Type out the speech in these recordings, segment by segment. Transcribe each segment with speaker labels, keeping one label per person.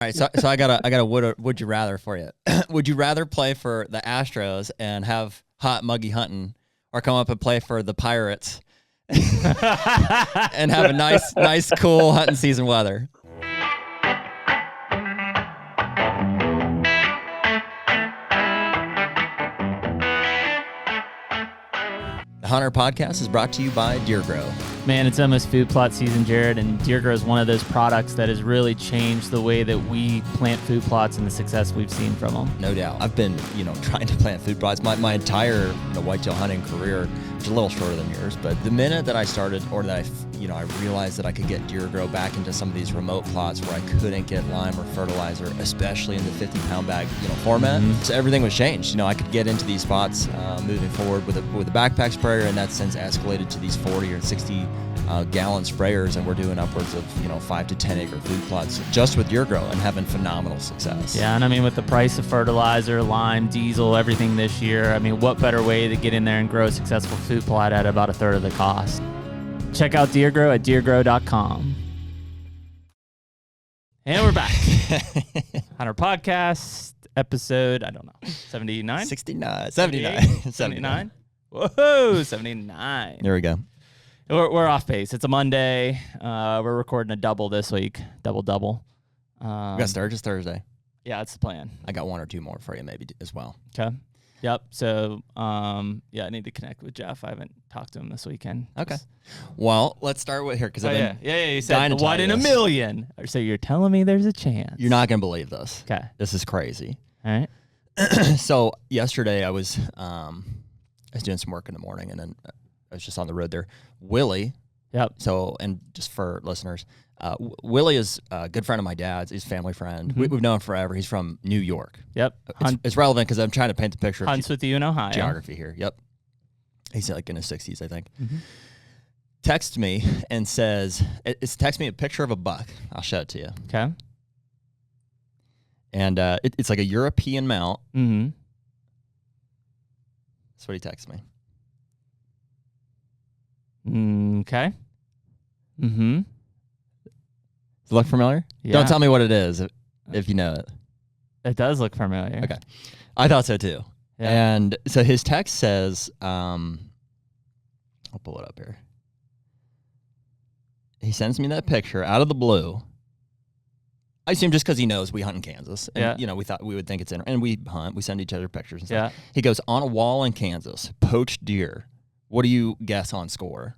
Speaker 1: All right, so I got a would you rather for you. Would you rather play for the Astros and have hot muggy hunting, or come up and play for the Pirates and have a nice cool hunting season weather? The HUNTR Podcast is brought to you by Deergrow.
Speaker 2: Man, it's almost food plot season, Jared, and Deergrow is one of those products that has really changed the way that we plant food plots and the success we've seen from them.
Speaker 1: No doubt. I've been, trying to plant food plots my entire whitetail hunting career, which is a little shorter than yours. But the minute that I started, or that I realized that I could get Deergrow back into some of these remote plots where I couldn't get lime or fertilizer, especially in the 50-pound bag, format. Mm-hmm. So everything was changed. I could get into these spots moving forward with a backpack sprayer, and that's since escalated to these 40 or 60 gallon sprayers, and we're doing upwards of 5 to 10 acre food plots just with Deergrow and having phenomenal success.
Speaker 2: Yeah, and with the price of fertilizer, lime, diesel, everything this year, what better way to get in there and grow a successful food plot at about a third of the cost? Check out Deergrow at deergrow.com. And we're back. HUNTR Podcast episode, 79?
Speaker 1: 69. 79.
Speaker 2: 79. Whoa, 79.
Speaker 1: There we go.
Speaker 2: We're off pace. It's a Monday. We're recording a double this week. Double.
Speaker 1: We got Sturgis Thursday.
Speaker 2: Yeah, that's the plan.
Speaker 1: I got one or two more for you maybe as well.
Speaker 2: Okay. Yep. So, I need to connect with Jeff. I haven't talked to him this weekend.
Speaker 1: Okay. Well, let's start with here because
Speaker 2: you said 1 in a million. So you're telling me there's a chance?
Speaker 1: You're not gonna believe this.
Speaker 2: Okay.
Speaker 1: This is crazy.
Speaker 2: All right.
Speaker 1: So yesterday I was doing some work in the morning, and then I was just on the road there. Willie.
Speaker 2: Yep.
Speaker 1: So, and just for listeners, Willie is a good friend of my dad's. He's a family friend.
Speaker 2: Mm-hmm.
Speaker 1: We've known him forever. He's from New York.
Speaker 2: Yep.
Speaker 1: It's relevant because I'm trying to paint the picture
Speaker 2: hunts with you in Ohio.
Speaker 1: Geography here. Yep. He's like in his 60s, I think.
Speaker 2: Mm-hmm.
Speaker 1: Texts me and says, text me a picture of a buck. I'll show it to you.
Speaker 2: Okay.
Speaker 1: And it's like a European mount.
Speaker 2: Mm-hmm.
Speaker 1: That's what he texts me.
Speaker 2: Okay. Mm-hmm.
Speaker 1: Does it look familiar?
Speaker 2: Yeah.
Speaker 1: Don't tell me what it is if you know it.
Speaker 2: It does look familiar.
Speaker 1: Okay. I thought so too.
Speaker 2: Yeah.
Speaker 1: And so his text says, I'll pull it up here. He sends me that picture out of the blue. I assume just because he knows we hunt in Kansas. And, we thought we would think it's and we hunt. We send each other pictures and stuff.
Speaker 2: Yeah.
Speaker 1: He goes, on a wall in Kansas, poached deer. What do you guess on score?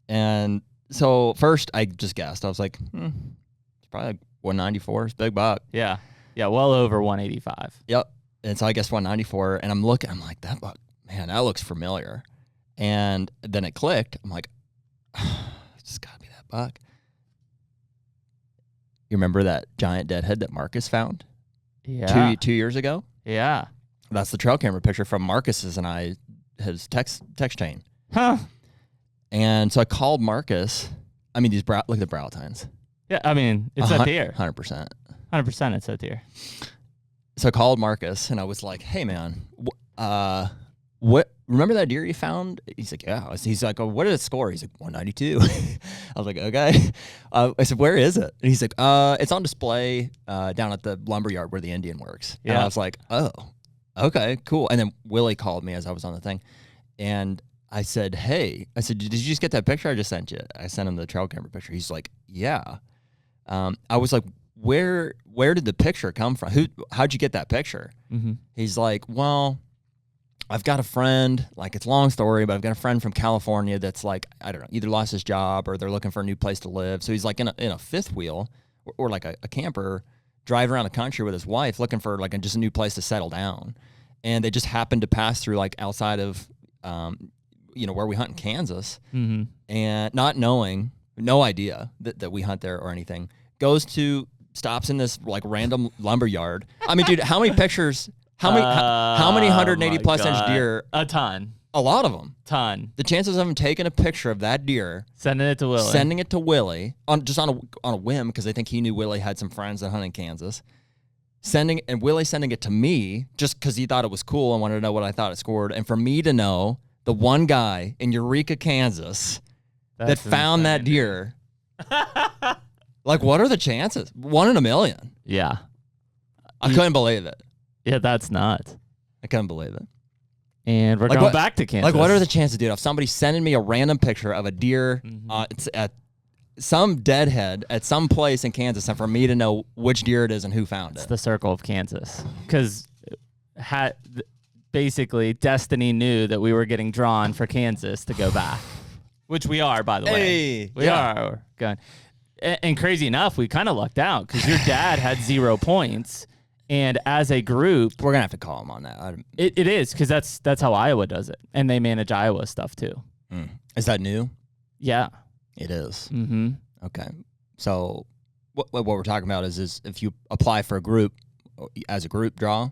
Speaker 1: And so first I just guessed. I was like, it's probably like 194. It's a big buck.
Speaker 2: Yeah. Yeah, well over 185.
Speaker 1: Yep. And so I guess 194. And I'm like, that buck, man, that looks familiar. And then it clicked. I'm like, it's got to be that buck. You remember that giant deadhead that Marcus found?
Speaker 2: Yeah.
Speaker 1: Two years ago?
Speaker 2: Yeah.
Speaker 1: That's the trail camera picture from Marcus's and his text chain.
Speaker 2: Huh.
Speaker 1: And so I called Marcus. Look at the brow tines.
Speaker 2: Yeah, it's a deer.
Speaker 1: 100%.
Speaker 2: 100% it's a deer.
Speaker 1: So I called Marcus and I was like, hey man, what, remember that deer you found? He's like, yeah. He's like, oh, what did it score? He's like, 192. I was like, okay. I said, where is it? And he's like, it's on display down at the lumber yard where the Indian works.
Speaker 2: Yeah.
Speaker 1: And I was like, oh, okay, cool. And then Willie called me as I was on the thing. And I said, hey, did you just get that picture I just sent you? I sent him the trail camera picture. He's like, yeah. I was like, where did the picture come from? How'd you get that picture?
Speaker 2: Mm-hmm.
Speaker 1: He's like, well, I've got a friend, like it's a long story, but I've got a friend from California that's like, I don't know, either lost his job or they're looking for a new place to live. So he's like in a fifth wheel or like a camper driving around the country with his wife looking for like just a new place to settle down. And they just happened to pass through like outside of, where we hunt in Kansas,
Speaker 2: mm-hmm.
Speaker 1: and not knowing, no idea that we hunt there or anything, stops in this like random lumber yard. Dude, how many pictures, how many 180 plus inch deer?
Speaker 2: A ton.
Speaker 1: A lot of them.
Speaker 2: Ton.
Speaker 1: The chances of him taking a picture of that deer,
Speaker 2: sending it to Willie
Speaker 1: on a whim because I think he knew Willie had some friends that hunt in Kansas. Willie sending it to me just because he thought it was cool and wanted to know what I thought it scored, and for me to know the one guy in Eureka, Kansas that found that deer Like, what are the chances? 1 in a million.
Speaker 2: Yeah.
Speaker 1: I couldn't believe it.
Speaker 2: Yeah, that's nuts.
Speaker 1: I couldn't believe it.
Speaker 2: And we're going back to Kansas.
Speaker 1: Like, what are the chances, dude, of somebody sending me a random picture of a deer it's at some deadhead at some place in Kansas, and for me to know which deer it is and who found it?
Speaker 2: It's the circle of Kansas. Because basically, destiny knew that we were getting drawn for Kansas to go back, which we are, by the way. We are going. And crazy enough, we kind of lucked out because your dad had 0 points. And as a group,
Speaker 1: we're gonna have to call him on that.
Speaker 2: It is because that's how Iowa does it, and they manage Iowa stuff too.
Speaker 1: Is that new?
Speaker 2: Yeah,
Speaker 1: it is.
Speaker 2: Mm-hmm.
Speaker 1: Okay, so what we're talking about is if you apply for a group as a group draw,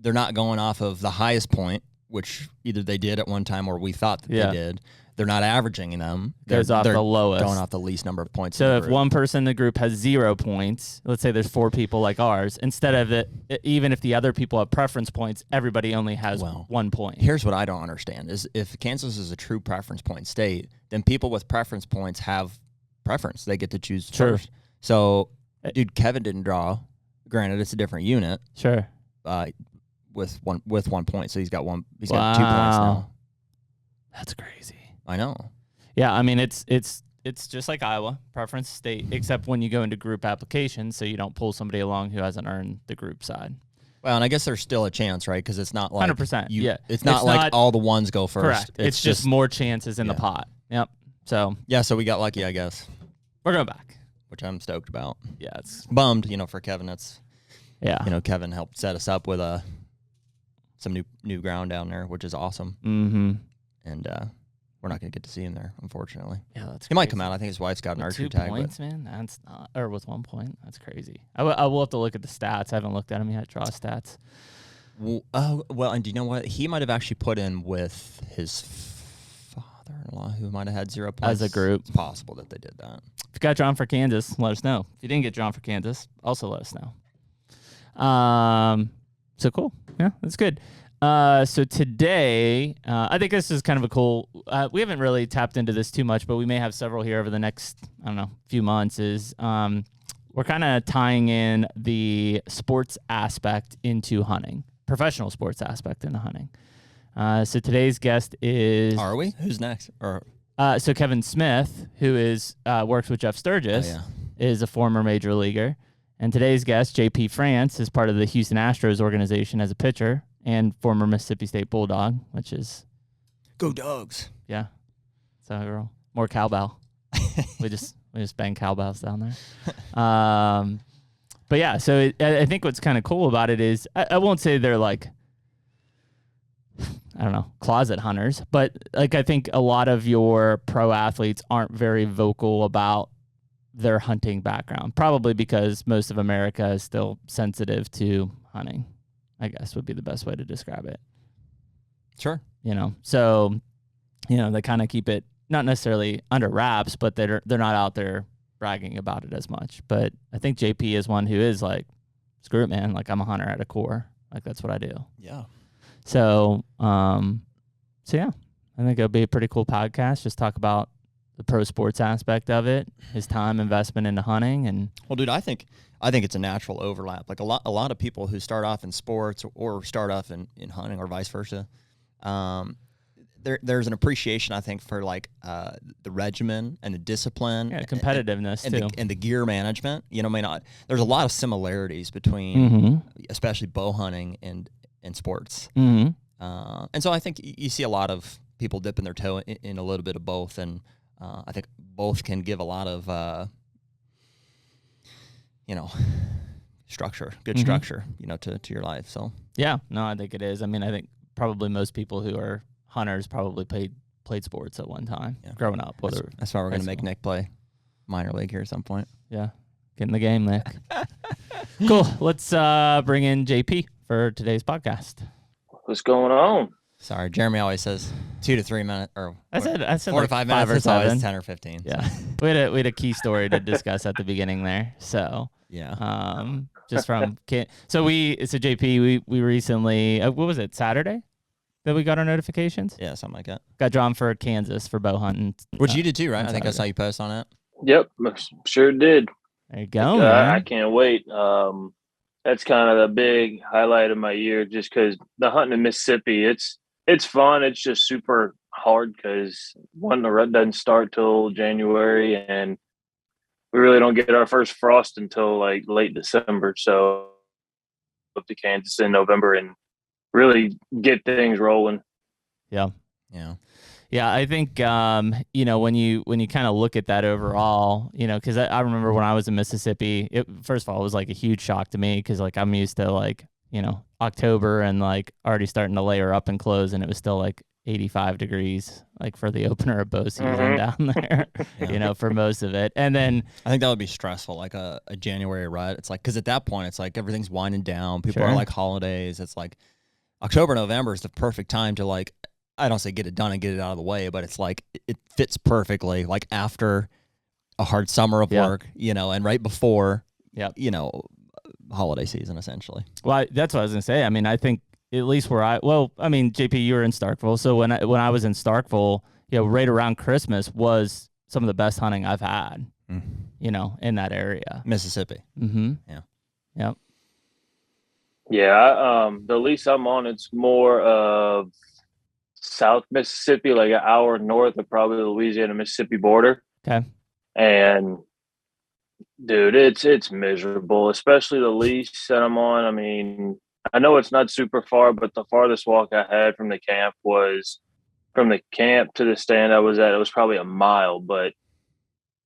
Speaker 1: they're not going off of the highest point, which either they did at one time or we thought that they did. They're not averaging them.
Speaker 2: Goes off the lowest.
Speaker 1: Going off the least number of points.
Speaker 2: So if one person in the group has 0 points, let's say there's 4 people like ours, instead of it, even if the other people have preference points, everybody only has 1 point.
Speaker 1: Here's what I don't understand is if Kansas is a true preference point state, then people with preference points have preference. They get to choose first. So, dude, Kevin didn't draw. Granted, it's a different unit.
Speaker 2: Sure.
Speaker 1: With 1 point, so he's got 2 points now.
Speaker 2: That's crazy.
Speaker 1: I know.
Speaker 2: Yeah, I mean it's just like Iowa, preference state, except when you go into group applications, so you don't pull somebody along who hasn't earned the group side.
Speaker 1: Well, and I guess there's still a chance, right? Because it's not like
Speaker 2: 100%. Yeah,
Speaker 1: it's not like all the ones go first.
Speaker 2: Correct. It's just more chances in the pot. Yep. So
Speaker 1: so we got lucky, I guess.
Speaker 2: We're going back,
Speaker 1: which I'm stoked about.
Speaker 2: Yeah, it's
Speaker 1: bummed, for Kevin. That's Kevin helped set us up with some new ground down there, which is awesome.
Speaker 2: Mm-hmm.
Speaker 1: And we're not going to get to see him there, unfortunately.
Speaker 2: Yeah, that's
Speaker 1: He might come out. I think his wife's got an archery tag.
Speaker 2: 2 points, man. That's not, or with 1 point. That's crazy. I will have to look at the stats. I haven't looked at them yet. Draw stats.
Speaker 1: Well, and do you know what? He might have actually put in with his father-in-law, who might have had 0 points.
Speaker 2: As a group.
Speaker 1: It's possible that they did that.
Speaker 2: If you got drawn for Kansas, let us know. If you didn't get drawn for Kansas, also let us know. So cool. Yeah, that's good. So today, I think this is kind of a cool, we haven't really tapped into this too much, but we may have several here over the next, few months is, we're kind of tying in the sports aspect into hunting, professional sports aspect into hunting. So today's guest is...
Speaker 1: Are we? Who's next?
Speaker 2: So Kevin Smith, who is, works with Jeff Sturgis, is a former major leaguer. And today's guest, JP France, is part of the Huston Astros organization as a pitcher and former Mississippi State Bulldog, which is...
Speaker 1: Go Dogs.
Speaker 2: Yeah. So more cowbell. we just bang cowbells down there. But yeah, so I think what's kind of cool about it is, I won't say they're like, I don't know, closet hunters, but like I think a lot of your pro athletes aren't very vocal about their hunting background, probably because most of America is still sensitive to hunting, I guess would be the best way to describe it.
Speaker 1: Sure.
Speaker 2: So, they kind of keep it not necessarily under wraps, but they're not out there bragging about it as much. But I think JP is one who is like, screw it, man. Like, I'm a hunter at a core. Like, that's what I do.
Speaker 1: Yeah.
Speaker 2: So yeah, I think it'll be a pretty cool podcast. Just talk about the pro sports aspect of it, his time investment into hunting, and
Speaker 1: dude, I think it's a natural overlap. Like a lot of people who start off in sports or start off in hunting or vice versa, there's an appreciation, I think, for like the regimen and the discipline,
Speaker 2: competitiveness too,
Speaker 1: and the gear management. There's a lot of similarities between, especially bow hunting and sports. And so I think you see a lot of people dipping their toe in a little bit of both, and I think both can give a lot of, structure, good structure, to your life. So
Speaker 2: yeah, no, I think it is. I mean, I think probably most people who are hunters probably played sports at one time growing up.
Speaker 1: That's why we're going to make Nick play minor league here at some point.
Speaker 2: Yeah, get in the game, Nick. Cool. Let's bring in JP for today's podcast.
Speaker 3: What's going on?
Speaker 1: Sorry, Jeremy always says 2 to 3 minutes, or
Speaker 2: I said
Speaker 1: 4 to 5 minutes. It's always 10 or 15.
Speaker 2: Yeah, we had a key story to discuss at the beginning there. So
Speaker 1: yeah,
Speaker 2: just from JP, we recently what was it, Saturday that we got our notifications?
Speaker 1: Yeah, something like that.
Speaker 2: Got drawn for Kansas for bow hunting,
Speaker 1: which you did too, right? I think I saw you post on it.
Speaker 3: Yep, sure did.
Speaker 2: There you go,
Speaker 3: I
Speaker 2: man.
Speaker 3: can't wait. That's kind of the big highlight of my year, just because the hunting in Mississippi, it's fun. It's just super hard because one, the rut doesn't start till January, and we really don't get our first frost until like late December. So up to Kansas in November and really get things rolling.
Speaker 2: Yeah.
Speaker 1: Yeah.
Speaker 2: Yeah, I think when you kind of look at that overall, because I remember when I was in Mississippi, first of all, it was like a huge shock to me because like I'm used to like October and like already starting to layer up and close, and it was still like 85 degrees like for the opener of bow season down there,
Speaker 1: Yeah.
Speaker 2: for most of it, and then
Speaker 1: I think that would be stressful, like a January rut. It's like, because at that point, it's like everything's winding down. People are
Speaker 2: Sure.
Speaker 1: like holidays. It's like October, November is the perfect time to like, I don't say get it done and get it out of the way, but it's like it fits perfectly like after a hard summer of work, and right before, holiday season essentially.
Speaker 2: Well, that's what I was gonna say. I mean, I think at least JP, you were in Starkville, so when I was in Starkville, right around Christmas was some of the best hunting I've had, in that area.
Speaker 1: Mississippi.
Speaker 2: Mm-hmm.
Speaker 1: Yeah.
Speaker 2: Yep.
Speaker 3: Yeah, the lease I'm on, it's more of South Mississippi, like an hour north of probably the Louisiana-Mississippi border.
Speaker 2: Okay.
Speaker 3: And dude, it's miserable, especially the lease that I'm on. I mean, I know it's not super far, but the farthest walk I had from the camp was from the camp to the stand I was at. It was probably a mile, but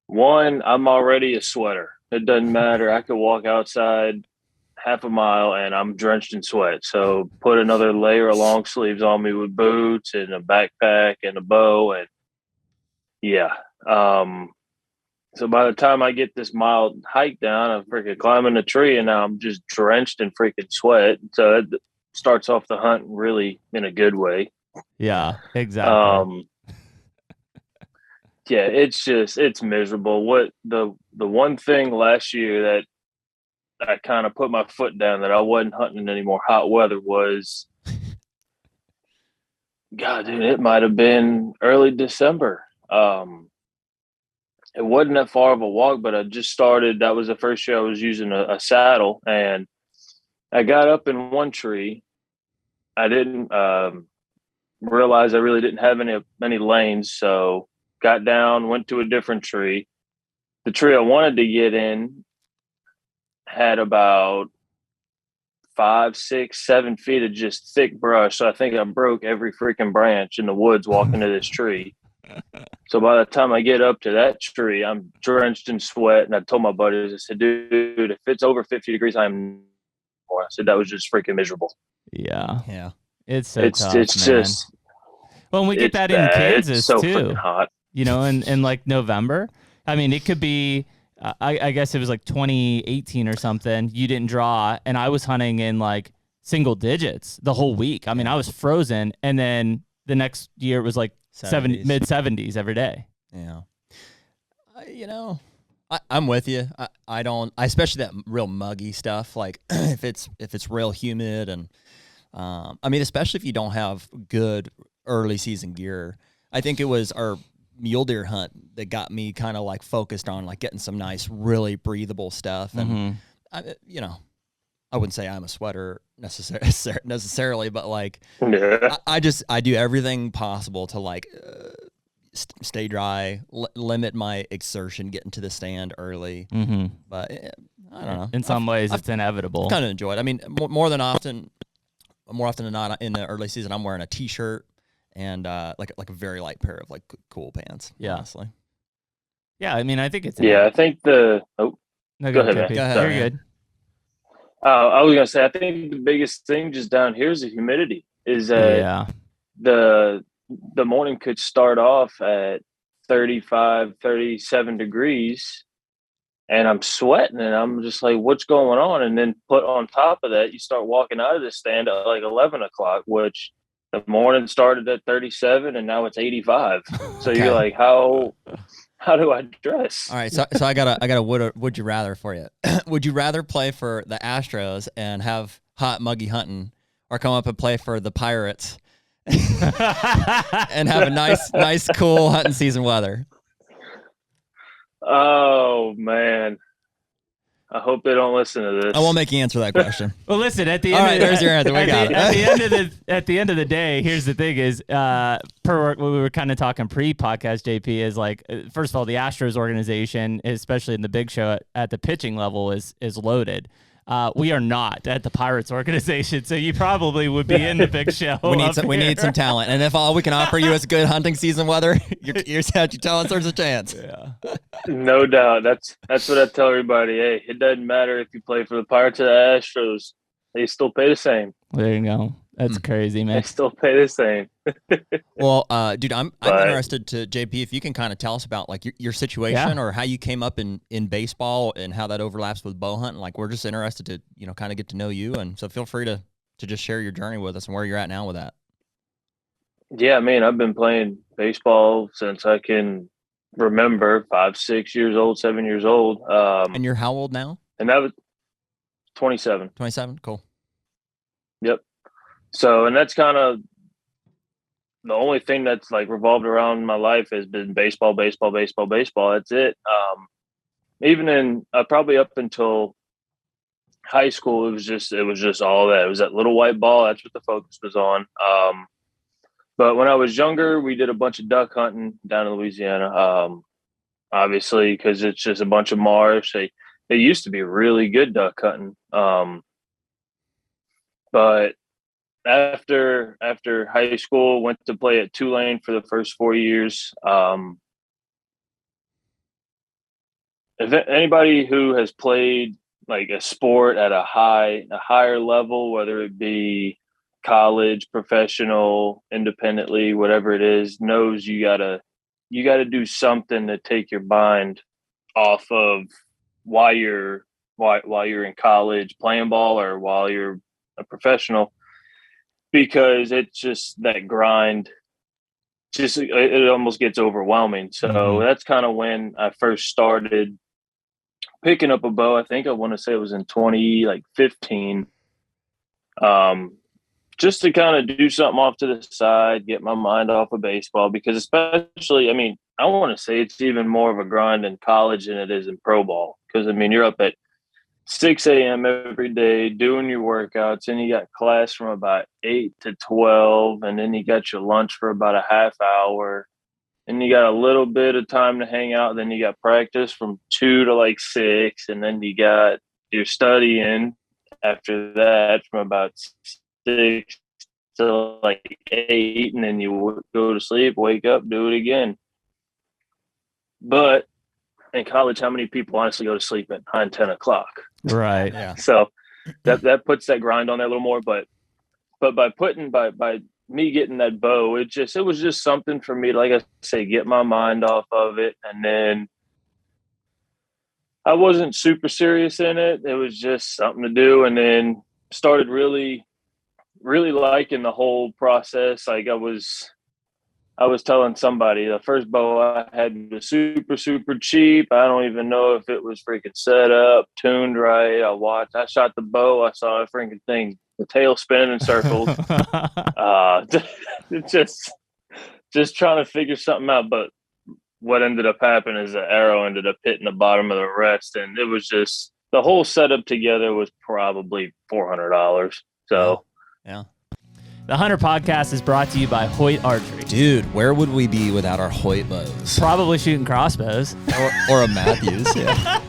Speaker 3: one, I'm already a sweater. It doesn't matter. I could walk outside half a mile and I'm drenched in sweat. So put another layer of long sleeves on me with boots and a backpack and a bow. And yeah. So by the time I get this mile hike down, I'm freaking climbing a tree and now I'm just drenched in freaking sweat. So it starts off the hunt really in a good way.
Speaker 2: Yeah, exactly.
Speaker 3: Yeah, it's miserable. What the one thing last year that I kind of put my foot down that I wasn't hunting any more hot weather was, God, dude, it might have been early December. It wasn't that far of a walk, but I just started. That was the first year I was using a saddle, and I got up in one tree. I didn't realize I really didn't have any lanes, so got down, went to a different tree. The tree I wanted to get in had about 5, 6, 7 feet of just thick brush. So I think I broke every freaking branch in the woods walking to this tree. So by the time I get up to that tree, I'm drenched in sweat. And I told my buddies, I said, dude, if it's over 50 degrees, I'm more. I said, that was just freaking miserable.
Speaker 2: Yeah.
Speaker 1: Yeah.
Speaker 2: It's tough,
Speaker 3: it's
Speaker 2: man.
Speaker 3: just,
Speaker 2: well, and we get that in
Speaker 3: bad.
Speaker 2: Kansas
Speaker 3: it's so
Speaker 2: too.
Speaker 3: freaking hot.
Speaker 2: In like November. I mean, it could be, I guess it was like 2018 or something. You didn't draw, and I was hunting in like single digits the whole week. I mean, I was frozen, and then the next year it was like
Speaker 1: 70s.
Speaker 2: mid 70s every day.
Speaker 1: Yeah. I'm with you. I don't, especially that real muggy stuff. Like if it's real humid and, I mean, especially if you don't have good early season gear. I think it was our mule deer hunt that got me kind of like focused on like getting some nice, really breathable stuff. And, I wouldn't say I'm a sweater necessarily, but like,
Speaker 3: Yeah.
Speaker 1: I do everything possible to like stay dry, limit my exertion getting to the stand early.
Speaker 2: Mm-hmm.
Speaker 1: But I don't know.
Speaker 2: In some ways, it's inevitable.
Speaker 1: Kind of enjoy it. I mean, more often than not, in the early season, I'm wearing a t-shirt and like a very light pair of like cool pants.
Speaker 2: Yeah.
Speaker 1: Honestly.
Speaker 2: Yeah, I mean, I think it's.
Speaker 3: Yeah, I think
Speaker 2: No,
Speaker 3: go ahead, man.
Speaker 2: JP.
Speaker 1: Go ahead.
Speaker 2: You're good.
Speaker 3: I was gonna say, I think the biggest thing just down here is the humidity. Is that
Speaker 2: Yeah.
Speaker 3: the morning could start off at 35, 37 degrees, and I'm sweating, and I'm just like, what's going on? And then put on top of that, you start walking out of the stand at like 11 o'clock, which the morning started at 37, and now it's 85. So
Speaker 1: Okay.
Speaker 3: you're like, how do I dress?
Speaker 1: All right, so I got a would you rather for you. Would you rather play for the Astros and have hot muggy hunting, or come up and play for the Pirates and have a nice cool hunting season weather?
Speaker 3: Oh man, I hope they don't listen to this.
Speaker 1: I won't make you answer that question.
Speaker 2: Well, listen. At the
Speaker 1: All
Speaker 2: end,
Speaker 1: right, there's your answer. We got it.
Speaker 2: At the end of the day, here's the thing: is per what we were kind of talking pre-podcast, JP, is like first of all, the Astros organization, especially in the big show at the pitching level, is loaded. We are not at the Pirates organization, so you probably would be in the big show.
Speaker 1: We need some talent, and if all we can offer you is good hunting season weather, you're telling us there's a chance.
Speaker 2: Yeah.
Speaker 3: No doubt. That's what I tell everybody. Hey, it doesn't matter if you play for the Pirates or the Astros. They still pay the same.
Speaker 2: There you go. That's crazy, man.
Speaker 3: They still pay the same.
Speaker 1: Well, dude, I'm interested to JP if you can kind of tell us about like your situation or how you came up in baseball and how that overlaps with bow hunting. Like we're just interested to kind of get to know you, and so feel free to just share your journey with us and where you're at now with that.
Speaker 3: Yeah, man, I've been playing baseball since I can remember. 5, 6 years old, 7 years old.
Speaker 1: And you're how old now?
Speaker 3: And that was 27.
Speaker 1: 27. Cool.
Speaker 3: Yep. So, and that's kind of the only thing that's like revolved around my life has been baseball, baseball, baseball, baseball. That's it. Even in probably up until high school, it was just all that. It was that little white ball. That's what the focus was on. But when I was younger, we did a bunch of duck hunting down in Louisiana. Obviously, because it's just a bunch of marsh. They used to be really good duck hunting. But after high school, went to play at Tulane for the first 4 years. If anybody who has played like a sport at a higher level, whether it be college, professional, independently, whatever it is, knows you gotta do something to take your mind off of while you're in college playing ball or while you're a professional, because it's just that grind. Just it almost gets overwhelming. So that's kind of when I first started picking up a bow. I think I want to say it was in 2015. Just to kind of do something off to the side, get my mind off of baseball, because especially, I mean, I want to say it's even more of a grind in college than it is in pro ball. Because, I mean, you're up at 6 a.m. every day doing your workouts, and you got class from about 8 to 12, and then you got your lunch for about a half hour, and you got a little bit of time to hang out, then you got practice from 2 to like 6, and then you got your studying after that from about 6 to like 8, and then you go to sleep, wake up, do it again. But in college, how many people honestly go to sleep at 9, 10 o'clock?
Speaker 2: Right.
Speaker 1: Yeah.
Speaker 3: So that puts that grind on there a little more. But by me getting that bow, it was just something for me to, like I say, get my mind off of it. And then I wasn't super serious in it. It was just something to do. And then started really, really liking the whole process. Like I was telling somebody, the first bow I had was super, super cheap. I don't even know if it was freaking set up, tuned right. I shot the bow. I saw a freaking thing, the tail spinning in circles. Just trying to figure something out. But what ended up happening is the arrow ended up hitting the bottom of the rest. And it was just, the whole setup together was probably $400. So,
Speaker 1: yeah.
Speaker 2: The HUNTR Podcast is brought to you by Hoyt Archery.
Speaker 1: Dude, where would we be without our Hoyt bows?
Speaker 2: Probably shooting crossbows.
Speaker 1: or a Matthews. Yeah.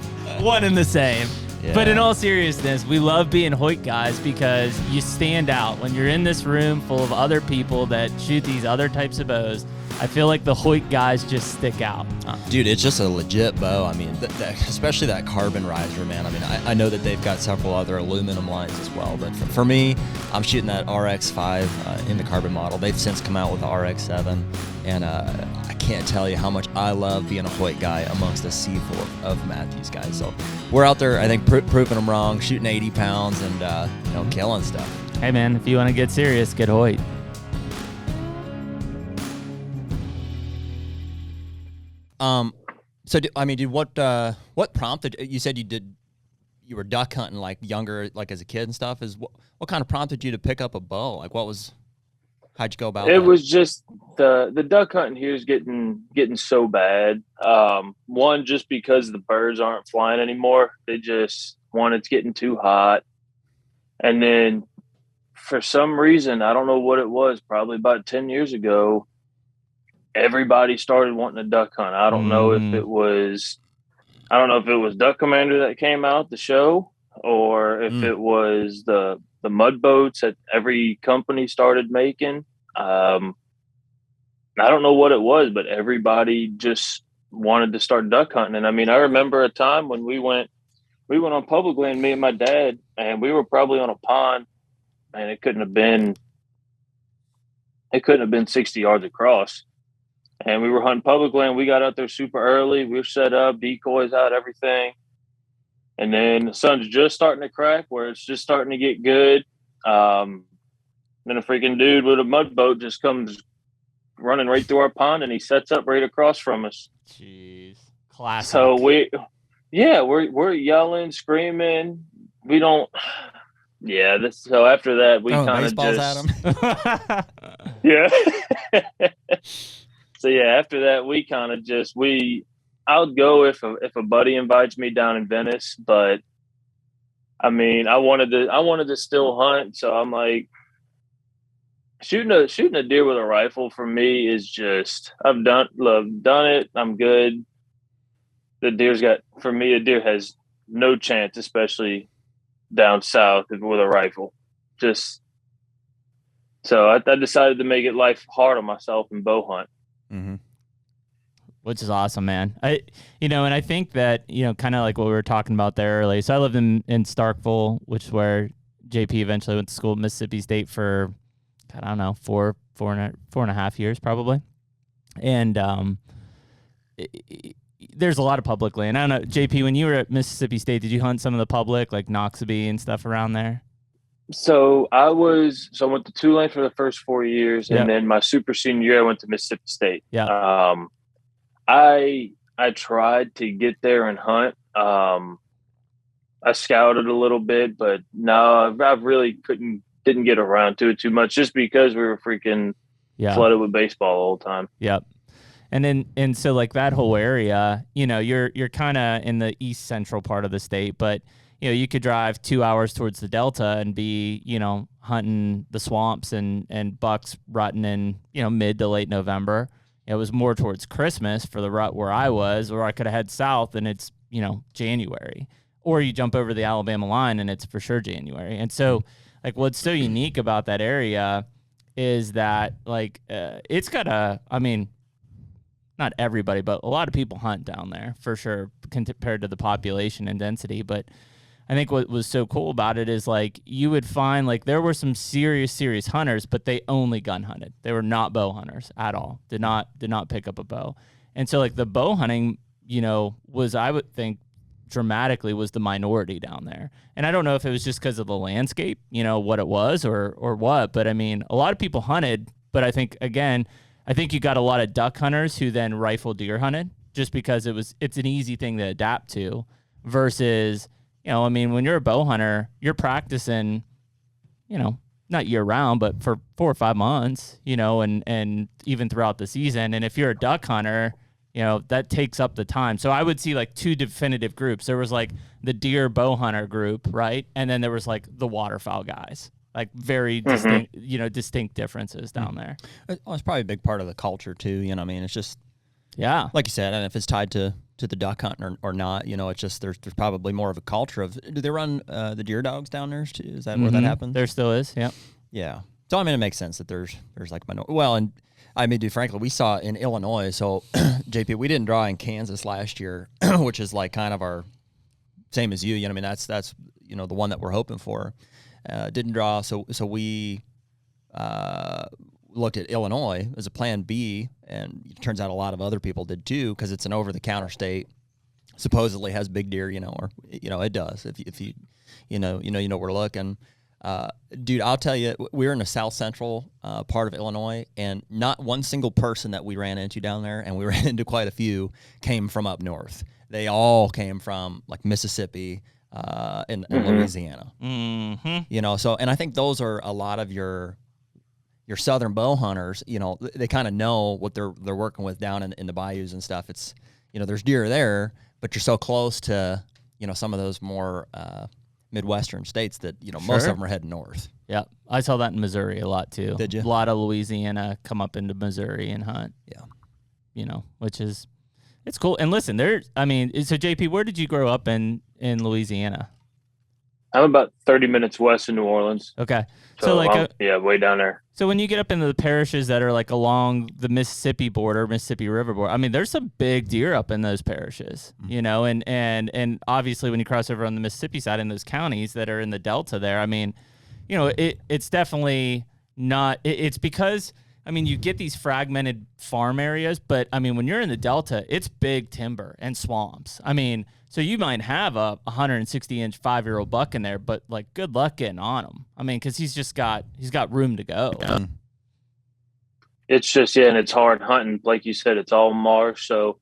Speaker 2: One and the same.
Speaker 1: Yeah.
Speaker 2: But in all seriousness, we love being Hoyt guys because you stand out. When you're in this room full of other people that shoot these other types of bows, I feel like the Hoyt guys just stick out.
Speaker 1: Dude, it's just a legit bow. I mean, especially that carbon riser, man. I mean, I know that they've got several other aluminum lines as well, but for me, I'm shooting that RX5 in the carbon model. They've since come out with the RX7, and I can't tell you how much I love being a Hoyt guy amongst a sea full of Matthews guys. So we're out there, I think, proving them wrong, shooting 80 pounds and killing stuff.
Speaker 2: Hey, man, if you want to get serious, get Hoyt.
Speaker 1: So what prompted, you said you were duck hunting like younger, like as a kid and stuff, what kind of prompted you to pick up a bow? Like what was How'd you go about
Speaker 3: It
Speaker 1: that?
Speaker 3: was just the duck hunting here is getting so bad. One, just because the birds aren't flying anymore. It's getting too hot. And then for some reason, I don't know what it was, probably about 10 years ago, everybody started wanting to duck hunt. I don't know if it was Duck Commander that came out the show, or if it was the mud boats that every company started making. I don't know what it was, but everybody just wanted to start duck hunting. And I mean, I remember a time when we went on public land, me and my dad, and we were probably on a pond, and it couldn't have been 60 yards across. And we were hunting public land. We got out there super early. We were set up, decoys out, everything. And then the sun's just starting to crack, where it's just starting to get good. Then a freaking dude with a mud boat just comes running right through our pond, and he sets up right across from us.
Speaker 2: Jeez, classic.
Speaker 3: So we're yelling, screaming. We don't. Yeah. So after that, we kind of just
Speaker 1: at him.
Speaker 3: yeah. So yeah, after that, we kind of I'll go if a buddy invites me down in Venice, but I mean, I wanted to still hunt, so I'm like, shooting a deer with a rifle for me is just, I've done it. I'm good. A deer has no chance, especially down south with a rifle. Just so I decided to make it life hard on myself and bow hunt.
Speaker 1: Mm-hmm.
Speaker 2: Which is awesome, man. And I think that, kind of like what we were talking about there earlier. So I lived in Starkville, which is where JP eventually went to school at Mississippi State for, I don't know, four and a half years probably. And there's a lot of public land. I don't know, JP, when you were at Mississippi State, did you hunt some of the public, like Noxubee and stuff around there?
Speaker 3: So I went to Tulane for the first 4 years, and then my super senior year, I went to Mississippi State.
Speaker 2: Yeah.
Speaker 3: I tried to get there and hunt. I scouted a little bit, but no, I really didn't get around to it too much, just because we were freaking flooded with baseball all the time.
Speaker 2: Yep. And so like that whole area, you're kind of in the east central part of the state, but you could drive 2 hours towards the Delta and be, hunting the swamps and bucks rutting in, mid to late November. It was more towards Christmas for the rut where I was, or I could have head south and it's, January. Or you jump over the Alabama line and it's for sure January. And so, like, what's so unique about that area is that, like, it's got not everybody, but a lot of people hunt down there for sure compared to the population and density. But I think what was so cool about it is, like, you would find, like, there were some serious hunters, but they only gun hunted. They were not bow hunters at all. Did not pick up a bow. And so, like, the bow hunting, was, I would think, dramatically was the minority down there. And I don't know if it was just because of the landscape, what it was or what, but I mean, a lot of people hunted, but I think you got a lot of duck hunters who then rifle deer hunted just because it's an easy thing to adapt to versus, when you're a bow hunter, you're practicing, not year round, but for 4 or 5 months, and even throughout the season. And if you're a duck hunter, that takes up the time. So I would see like 2 definitive groups. There was like the deer bow hunter group, right? And then there was like the waterfowl guys, like very distinct differences down there.
Speaker 1: Well, it's probably a big part of the culture too. It's just, like you said, and if it's tied to the duck hunting or not, it's just, there's probably more of a culture of, do they run the deer dogs down there too? Is that where that happens?
Speaker 2: There still is. Yep.
Speaker 1: Yeah. So, it makes sense that there's like, well, and dude, frankly, we saw in Illinois. So, JP, we didn't draw in Kansas last year, which is like kind of our same as you. That's the one that we're hoping for. Didn't draw, so we looked at Illinois as a plan B, and it turns out a lot of other people did too, because it's an over-the-counter state. Supposedly has big deer, or it does. If you we're looking. Dude, I'll tell you, we're in the south central part of Illinois, and not one single person that we ran into down there, and we ran into quite a few, came from up north. They all came from like Mississippi and Louisiana.
Speaker 2: Mm-hmm.
Speaker 1: So, and I think those are a lot of your your southern bow hunters, they kind of know what they're working with down in the bayous and stuff. It's, there's deer there, but you're so close to, some of those more Midwestern states that, most of them are heading north.
Speaker 2: Yeah. I saw that in Missouri a lot too.
Speaker 1: Did you?
Speaker 2: A lot of Louisiana come up into Missouri and hunt.
Speaker 1: Yeah.
Speaker 2: Which is, it's cool. And listen, so JP, where did you grow up in Louisiana?
Speaker 3: I'm about 30 minutes west of New Orleans.
Speaker 2: Okay. So
Speaker 3: way down there.
Speaker 2: So when you get up into the parishes that are like along the Mississippi border, Mississippi River border, I mean, there's some big deer up in those parishes, and obviously when you cross over on the Mississippi side in those counties that are in the Delta there, I mean, it's definitely not, it's because, I mean, you get these fragmented farm areas, but I mean, when you're in the Delta, it's big timber and swamps. I mean, so you might have a 160-inch 5-year-old buck in there, but like, good luck getting on him. I mean, because he's got room to go.
Speaker 1: Yeah.
Speaker 3: It's just, and it's hard hunting. Like you said, it's all marsh. So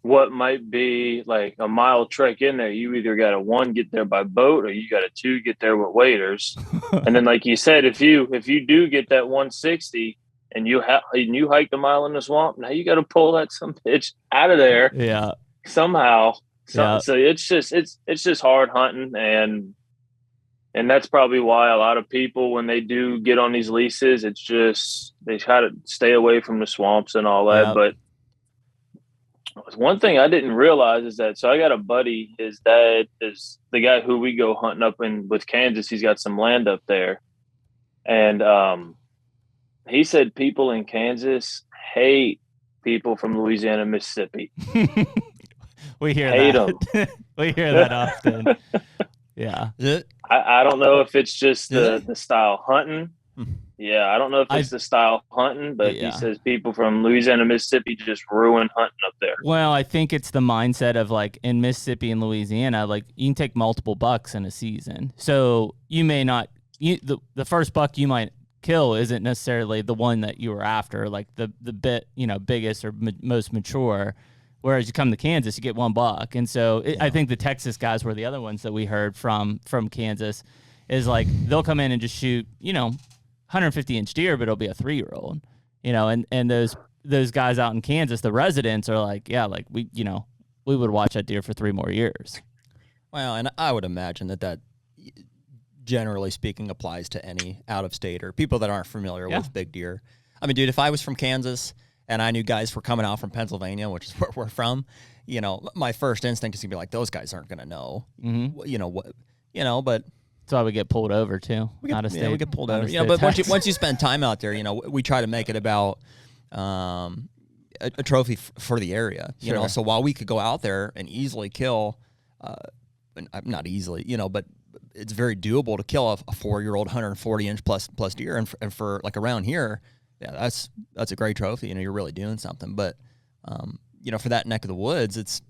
Speaker 3: what might be like a mile trek in there, you either got to 1, get there by boat, or you got to 2, get there with waders. And then, like you said, if you do get that 160 and you hike the mile in the swamp, now you got to pull that some bitch out of there.
Speaker 2: Yeah.
Speaker 3: Somehow. So it's just hard hunting, and that's probably why a lot of people, when they do get on these leases, it's just they try to stay away from the swamps and all that. But one thing I didn't realize is that, so I got a buddy, his dad is the guy who we go hunting up in with Kansas. He's got some land up there, and he said people in Kansas hate people from Louisiana, Mississippi.
Speaker 2: We hear
Speaker 3: that.
Speaker 2: We hear that often. Yeah.
Speaker 3: I don't know if it's just the style hunting. Yeah, I don't know if it's the style hunting, but he says people from Louisiana, Mississippi just ruin hunting up there.
Speaker 2: Well, I think it's the mindset of like in Mississippi and Louisiana, like you can take multiple bucks in a season. So you may not, the first buck you might kill isn't necessarily the one that you were after, like the biggest or most mature. Whereas you come to Kansas, you get 1 buck. And so I think the Texas guys were the other ones that we heard from Kansas, is like they'll come in and just shoot, 150-inch deer, but it'll be a 3-year-old, and those guys out in Kansas, the residents are like, yeah, like we would watch that deer for 3 more years.
Speaker 1: Well, and I would imagine that generally speaking applies to any out-of-state or people that aren't familiar with big deer. I mean, dude, if I was from Kansas and I knew guys were coming out from Pennsylvania, which is where we're from, my first instinct is to be like, those guys aren't going to know, but.
Speaker 2: That's why we get pulled over too. Out of state.
Speaker 1: Yeah, we get pulled over. But once you spend time out there, we try to make it about a trophy for the area. So while we could go out there and easily kill, not easily, but it's very doable to kill a 4-year-old 140-inch plus deer, and for like around here. Yeah, that's a great trophy. You're really doing something. But for that neck of the woods,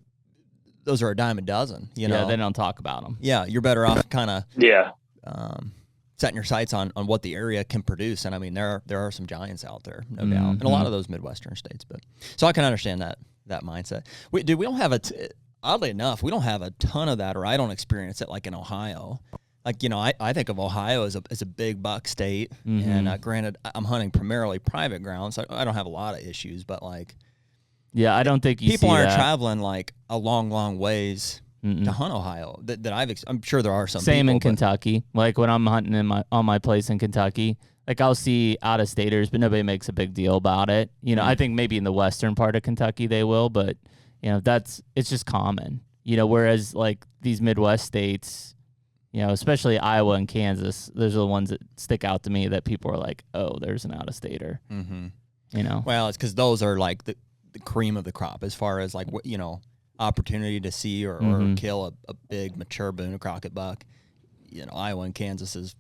Speaker 1: those are a dime a dozen.
Speaker 2: Yeah, they don't talk about them.
Speaker 1: Yeah, you're better off kind of setting your sights on what the area can produce. And I mean, there are some giants out there, no doubt, and a lot of those Midwestern states. But so I can understand that mindset. We don't have oddly enough, we don't have a ton of that, or I don't experience it like in Ohio. Like, I think of Ohio as a big buck state, and granted, I'm hunting primarily private ground, so I don't have a lot of issues. But like,
Speaker 2: yeah, I don't think
Speaker 1: people aren't traveling like a long ways to hunt Ohio. I'm sure there are some.
Speaker 2: Same
Speaker 1: people,
Speaker 2: in Kentucky. Like when I'm hunting on my place in Kentucky, like I'll see out of staters, but nobody makes a big deal about it. I think maybe in the western part of Kentucky they will, but it's just common. Whereas like these Midwest states. Especially Iowa and Kansas, those are the ones that stick out to me that people are like, oh, there's an out-of-stater.
Speaker 1: Well, it's because those are like the cream of the crop as far as like, opportunity to see or kill a big mature Boone Crockett buck. Iowa and Kansas is,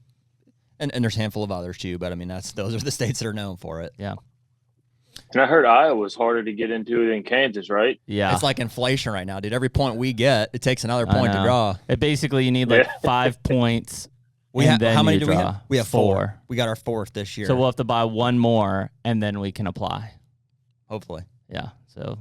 Speaker 1: and there's a handful of others too, but I mean, those are the states that are known for it.
Speaker 2: Yeah.
Speaker 3: And I heard Iowa's harder to get into than Kansas, right?
Speaker 2: Yeah.
Speaker 1: It's like inflation right now, dude. Every point we get, it takes another point to draw.
Speaker 2: Basically, you need like 5 points.
Speaker 1: How many do we have? We have
Speaker 2: 4.
Speaker 1: We got our 4th this year.
Speaker 2: So we'll have to buy 1 more, and then we can apply.
Speaker 1: Hopefully.
Speaker 2: Yeah. So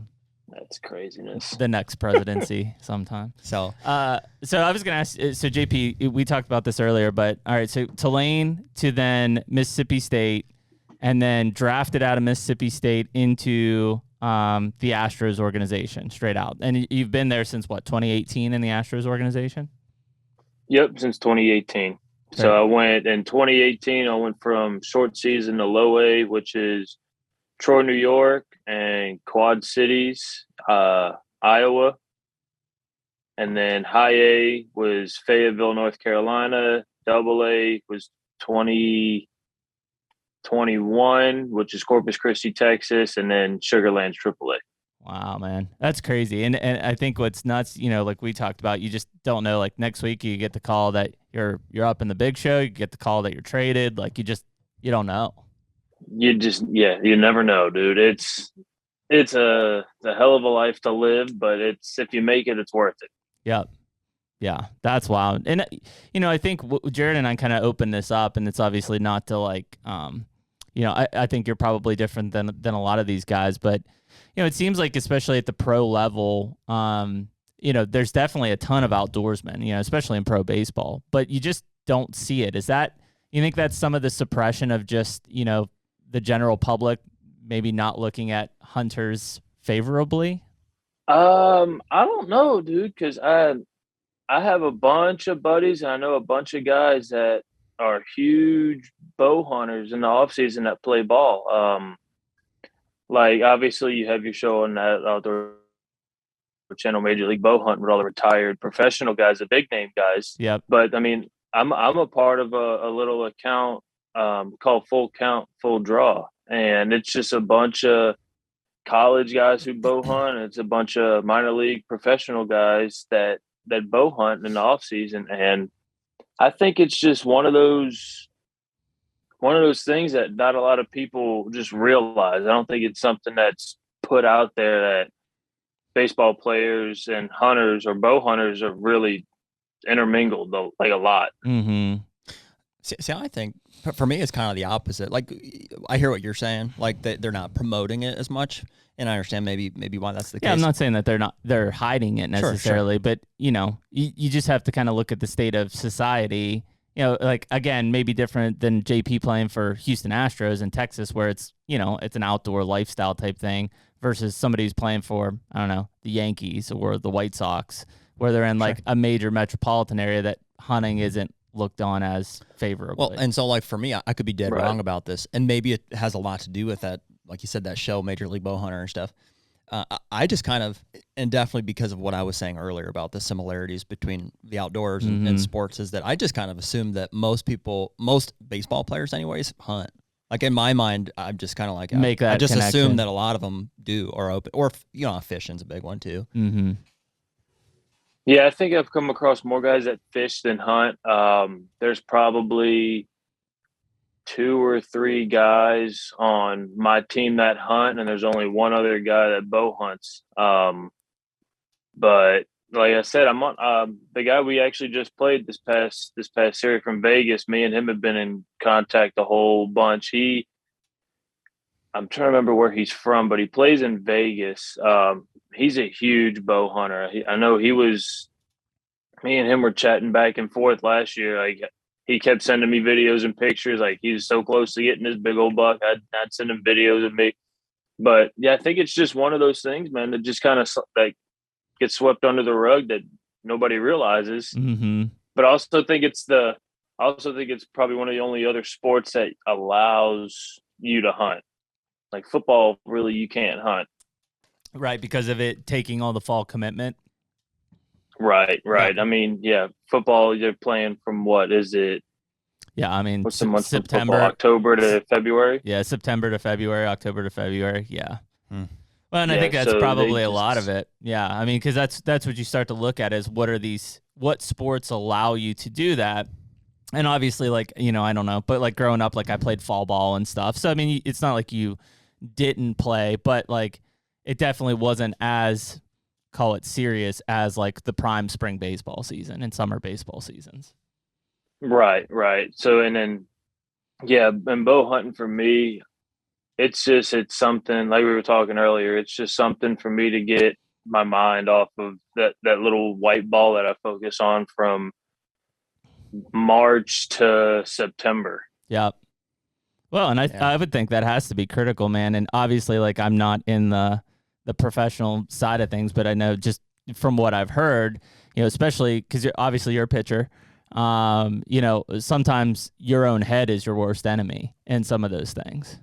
Speaker 3: that's craziness.
Speaker 2: The next presidency sometime.
Speaker 1: So
Speaker 2: I was going to ask, so JP, we talked about this earlier, but all right, so Tulane to then Mississippi State, and then drafted out of Mississippi State into the Astros organization straight out. And you've been there since what, 2018 in the Astros organization?
Speaker 3: Yep, since 2018. So I went in 2018. I went from short season to low A, which is Troy, New York, and Quad Cities, Iowa. And then high A was Fayetteville, North Carolina. Double A was 2021, which is Corpus Christi, Texas, and then Sugar Land's Triple A.
Speaker 2: Wow, man. That's crazy. And I think what's nuts, like we talked about, you just don't know, like next week you get the call that you're up in the big show, you get the call that you're traded, like you don't know.
Speaker 3: You never know, dude. It's a hell of a life to live, but if you make it, it's worth it.
Speaker 2: Yep. Yeah, that's wild. And I think Jared and I kind of opened this up, and it's obviously not to like I think you're probably different than a lot of these guys, but it seems like especially at the pro level, there's definitely a ton of outdoorsmen, especially in pro baseball, but you just don't see it. You think that's some of the suppression of just, the general public maybe not looking at hunters favorably?
Speaker 3: I don't know, dude, because I have a bunch of buddies, and I know a bunch of guys that are huge bow hunters in the off season that play ball. Like obviously you have your show on that outdoor channel, Major League Bow Hunting, with all the retired professional guys, the big name guys.
Speaker 2: Yeah.
Speaker 3: But I mean, I'm a part of a little account called Full Count, Full Draw, and it's just a bunch of college guys who bow hunt. It's a bunch of minor league professional guys that bow hunt in the off season, and I think it's just one of those things that not a lot of people just realize. I don't think it's something that's put out there that baseball players and hunters or bow hunters are really intermingled, though, like a lot.
Speaker 2: Mm-hmm.
Speaker 1: See, I think for me it's kind of the opposite. Like I hear what you're saying, like they're not promoting it as much, and I understand maybe why that's the case.
Speaker 2: Yeah, I'm not saying that they're hiding it necessarily,
Speaker 1: sure.
Speaker 2: But you just have to kind of look at the state of society. Like again, maybe different than JP playing for Huston Astros in Texas, where it's it's an outdoor lifestyle type thing, versus somebody who's playing for, I don't know, the Yankees or the White Sox, where they're in like a major metropolitan area that hunting isn't looked on as favorable.
Speaker 1: Well, and so like for me, I could be dead wrong about this, and maybe it has a lot to do with that, like you said, that show Major League Bow Hunter and stuff. I just kind of, and definitely because of what I was saying earlier about the similarities between the outdoors and sports, is that I just kind of assume that most baseball players anyways, hunt. Like in my mind, I'm just kind of like, I just assume that a lot of them do or open, or fishing's a big one too.
Speaker 2: Mm-hmm.
Speaker 3: Yeah, I think I've come across more guys that fish than hunt. There's probably 2 or 3 guys on my team that hunt, and there's only one other guy that bow hunts. But like I said, I'm on the guy we actually just played this past series from Vegas. Me and him have been in contact a whole bunch. I'm trying to remember where he's from, but he plays in Vegas. He's a huge bow hunter. I know me and him were chatting back and forth last year. Like he kept sending me videos and pictures. Like he was so close to getting this big old buck. I'd send him videos of me. But yeah, I think it's just one of those things, man, that just kind of like gets swept under the rug that nobody realizes.
Speaker 2: Mm-hmm.
Speaker 3: But I also think it's probably one of the only other sports that allows you to hunt. Like football, really, you can't hunt.
Speaker 2: Right, because of it taking all the fall commitment.
Speaker 3: Right. Yeah. I mean, yeah, football, you're playing from what is it?
Speaker 2: Yeah, I mean,
Speaker 3: what's the month
Speaker 2: September,
Speaker 3: October to February?
Speaker 2: Yeah, September to February, October to February. Yeah. Well, and I think that's
Speaker 3: so
Speaker 2: probably a lot of it. Yeah, I mean, because that's what you start to look at is what sports allow you to do that. And obviously, like, I don't know, but like growing up, like I played fall ball and stuff. So, I mean, it's not like you didn't play, but like it definitely wasn't as, call it serious as like the prime spring baseball season and summer baseball seasons.
Speaker 3: Right. So, and then, yeah, and bow hunting for me, it's something like we were talking earlier. It's just something for me to get my mind off of that little white ball that I focus on from March to September.
Speaker 2: Yeah. Well, and I would think that has to be critical, man. And obviously, like, I'm not in the professional side of things, but I know just from what I've heard, especially because you're a pitcher, sometimes your own head is your worst enemy in some of those things.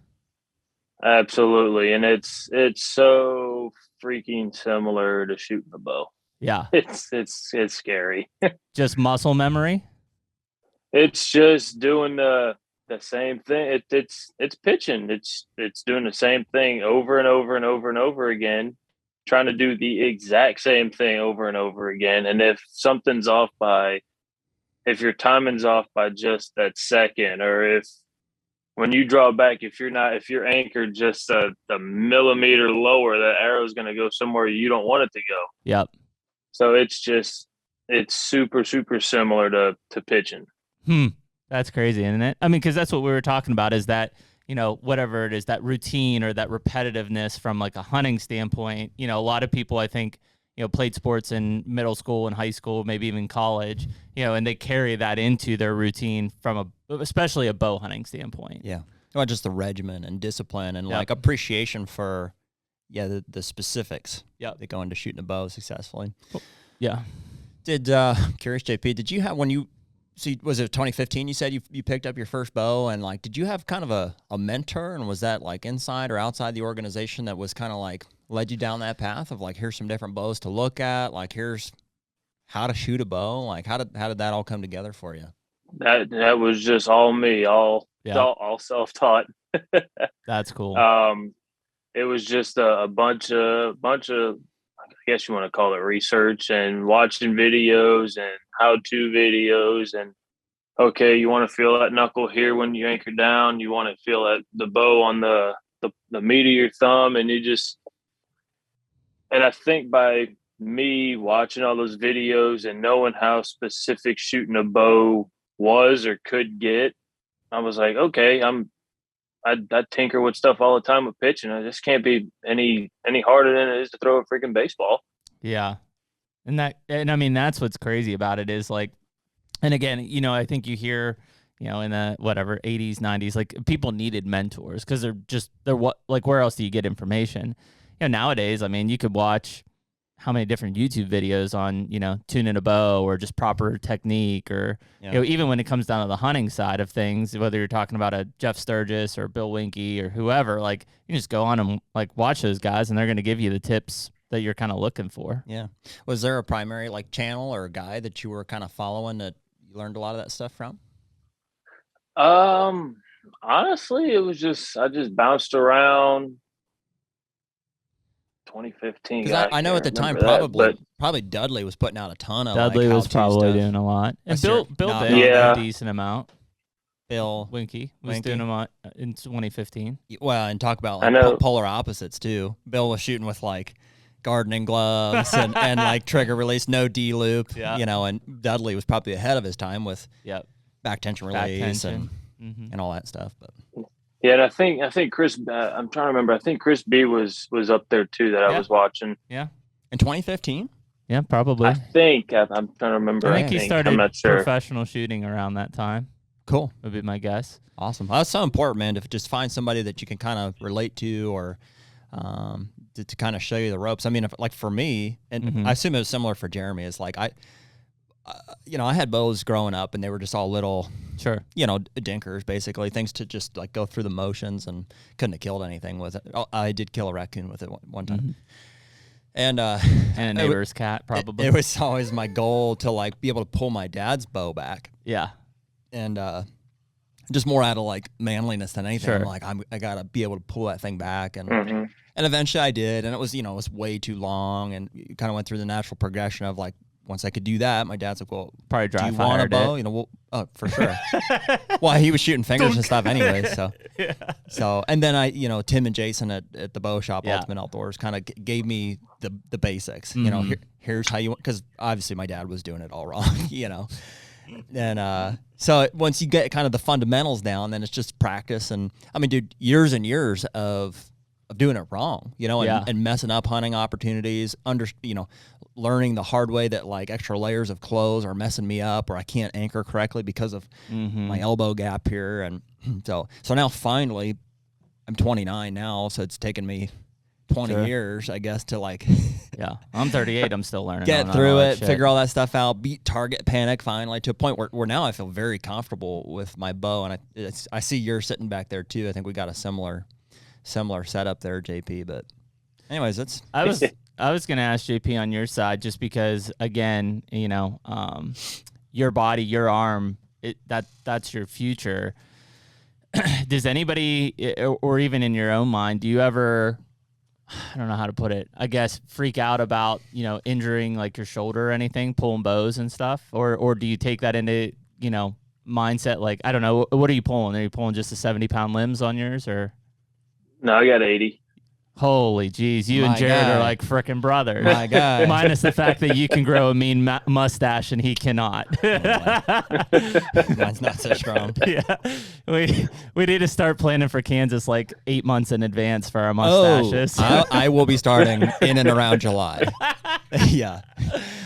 Speaker 3: Absolutely. And it's so freaking similar to shooting a bow.
Speaker 2: Yeah.
Speaker 3: It's scary.
Speaker 2: Just muscle memory.
Speaker 3: It's just doing the same thing. It's pitching. It's doing the same thing over and over and over and over again, trying to do the exact same thing over and over again. And if your timing's off by just that second, or if when you draw back, if you're anchored just a millimeter lower, that arrow is going to go somewhere you don't want it to go.
Speaker 2: Yep.
Speaker 3: So it's super, super similar to pitching.
Speaker 2: That's crazy, isn't it? I mean, because that's what we were talking about, is that, whatever it is, that routine or that repetitiveness from like a hunting standpoint. A lot of people, I think, played sports in middle school and high school, maybe even college, and they carry that into their routine from especially a bow hunting standpoint.
Speaker 1: Yeah. Well, just the regimen and discipline and like appreciation for, the specifics that go into shooting a bow successfully.
Speaker 2: Yeah.
Speaker 1: Curious, JP, did you have, was it 2015 you said you picked up your first bow, and like, did you have kind of a mentor, and was that like inside or outside the organization that was kind of like led you down that path of like, here's some different bows to look at, like here's how to shoot a bow? Like how did that all come together for you?
Speaker 3: That was just all me, all self-taught.
Speaker 2: That's cool.
Speaker 3: It was just a bunch of, I guess you want to call it research, and watching videos and how-to videos. And okay, you want to feel that knuckle here when you anchor down. You want to feel that the bow on the meat of your thumb, and I think by me watching all those videos and knowing how specific shooting a bow was or could get, I was like, okay, I tinker with stuff all the time with pitching. I just can't be any harder than it is to throw a freaking baseball.
Speaker 2: Yeah. And I mean, that's what's crazy about it is like, and again, I think you hear, in the 80s, 90s, like people needed mentors because they're what, like, where else do you get information? Nowadays, I mean, you could watch how many different YouTube videos on, tuning a bow or just proper technique, or, even when it comes down to the hunting side of things, whether you're talking about a Jeff Sturgis or Bill Winke or whoever, like you just go on and like watch those guys and they're going to give you the tips that you're kind of looking for.
Speaker 1: Yeah. Was there a primary like channel or a guy that you were kind of following that you learned a lot of that stuff from?
Speaker 3: Honestly, it was just, I just bounced around. 2015.
Speaker 1: Because I know at the time probably Dudley was putting out a ton of
Speaker 2: Dudley
Speaker 1: like,
Speaker 2: was probably
Speaker 1: stuff.
Speaker 2: doing a lot. And Bill did a decent amount.
Speaker 1: Bill
Speaker 2: Winke was doing a lot in 2015.
Speaker 1: Well, and talk about like polar opposites too. Bill was shooting with like gardening gloves and like trigger release, no D loop, and Dudley was probably ahead of his time with back tension release and all that stuff. But
Speaker 3: yeah, and I think Chris. I'm trying to remember. I think Chris B was up there too that I was watching.
Speaker 2: Yeah,
Speaker 1: in 2015.
Speaker 2: Yeah, probably.
Speaker 3: I think I'm trying to remember.
Speaker 2: I think he started I'm not sure. Professional shooting around that time.
Speaker 1: Cool,
Speaker 2: would be my guess.
Speaker 1: Awesome. That's so important, man. To just find somebody that you can kind of relate to, or to kind of show you the ropes. I mean, like for me, and I assume it was similar for Jeremy. Is like I had bows growing up, and they were just all little, dinkers, basically, things to just like go through the motions, and couldn't have killed anything with it. I did kill a raccoon with it one time. And
Speaker 2: a neighbor's cat, probably.
Speaker 1: It was always my goal to like be able to pull my dad's bow back.
Speaker 2: Yeah.
Speaker 1: And just more out of like manliness than anything. I'm like, I gotta be able to pull that thing back, and eventually I did, and it was it was way too long, and you kind of went through the natural progression of like, once I could do that, my dad's like, well,
Speaker 2: probably dry
Speaker 1: do you want a bow? For sure. Well, he was shooting fingers and stuff anyway. So, and then I, Tim and Jason at the bow shop, Ultimate Outdoors, kind of gave me the basics. Here's how you want, because obviously my dad was doing it all wrong, And so once you get kind of the fundamentals down, then it's just practice. And I mean, dude, years and years of doing it wrong, and messing up hunting opportunities, learning the hard way that like extra layers of clothes are messing me up, or I can't anchor correctly because of my elbow gap here. And so now finally I'm 29 now. So it's taken me 20 years, I guess, to like
Speaker 2: Yeah, I'm 38. I'm still learning.
Speaker 1: get through it, figure all that stuff out, beat target panic finally to a point where now I feel very comfortable with my bow. And I see you're sitting back there too. I think we got a similar setup there, JP. But anyways,
Speaker 2: I was going to ask JP on your side, just because, again, you know, your body, your arm, that's your future. Does anybody, or even in your own mind, do you ever, I don't know how to put it, I guess, freak out about, you know, injuring like your shoulder or anything, pulling bows and stuff? Or do you take that into, you know, mindset? Like, I don't know, what are you pulling? Are you pulling just the 70-pound limbs on yours, or?
Speaker 3: No, I got 80.
Speaker 2: Holy jeez, you and Jared are like frickin' brothers.
Speaker 1: My God.
Speaker 2: Minus the fact that you can grow a mean mustache and he cannot.
Speaker 1: Mine's not so strong.
Speaker 2: Yeah, we need to start planning for Kansas like 8 months in advance for our mustaches.
Speaker 1: I will be starting in and around July. Yeah,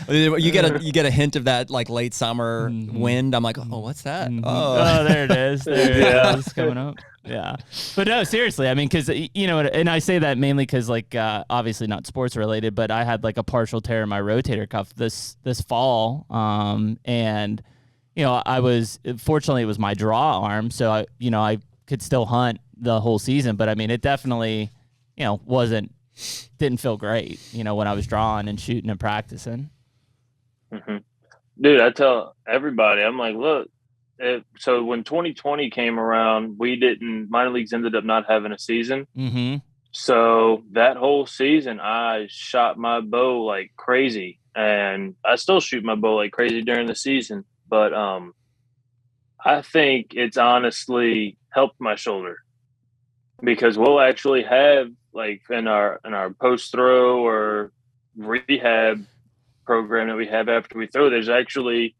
Speaker 1: you get a hint of that like late summer wind. I'm like, oh, what's that?
Speaker 2: Oh, there it is. There it is coming up. Yeah. But no, seriously, I mean, because, you know, and I say that mainly because, like, obviously not sports related, but I had like a partial tear in my rotator cuff this fall. And, you know, fortunately, it was my draw arm. So, I could still hunt the whole season. But I mean, it definitely, you know, didn't feel great, you know, when I was drawing and shooting and practicing.
Speaker 3: Mm-hmm. Dude, I tell everybody, I'm like, look. So when 2020 came around, minor leagues ended up not having a season.
Speaker 2: Mm-hmm.
Speaker 3: So that whole season, I shot my bow like crazy, and I still shoot my bow like crazy during the season. But I think it's honestly helped my shoulder, because we'll actually have like in our post throw or rehab program that we have after we throw, there's actually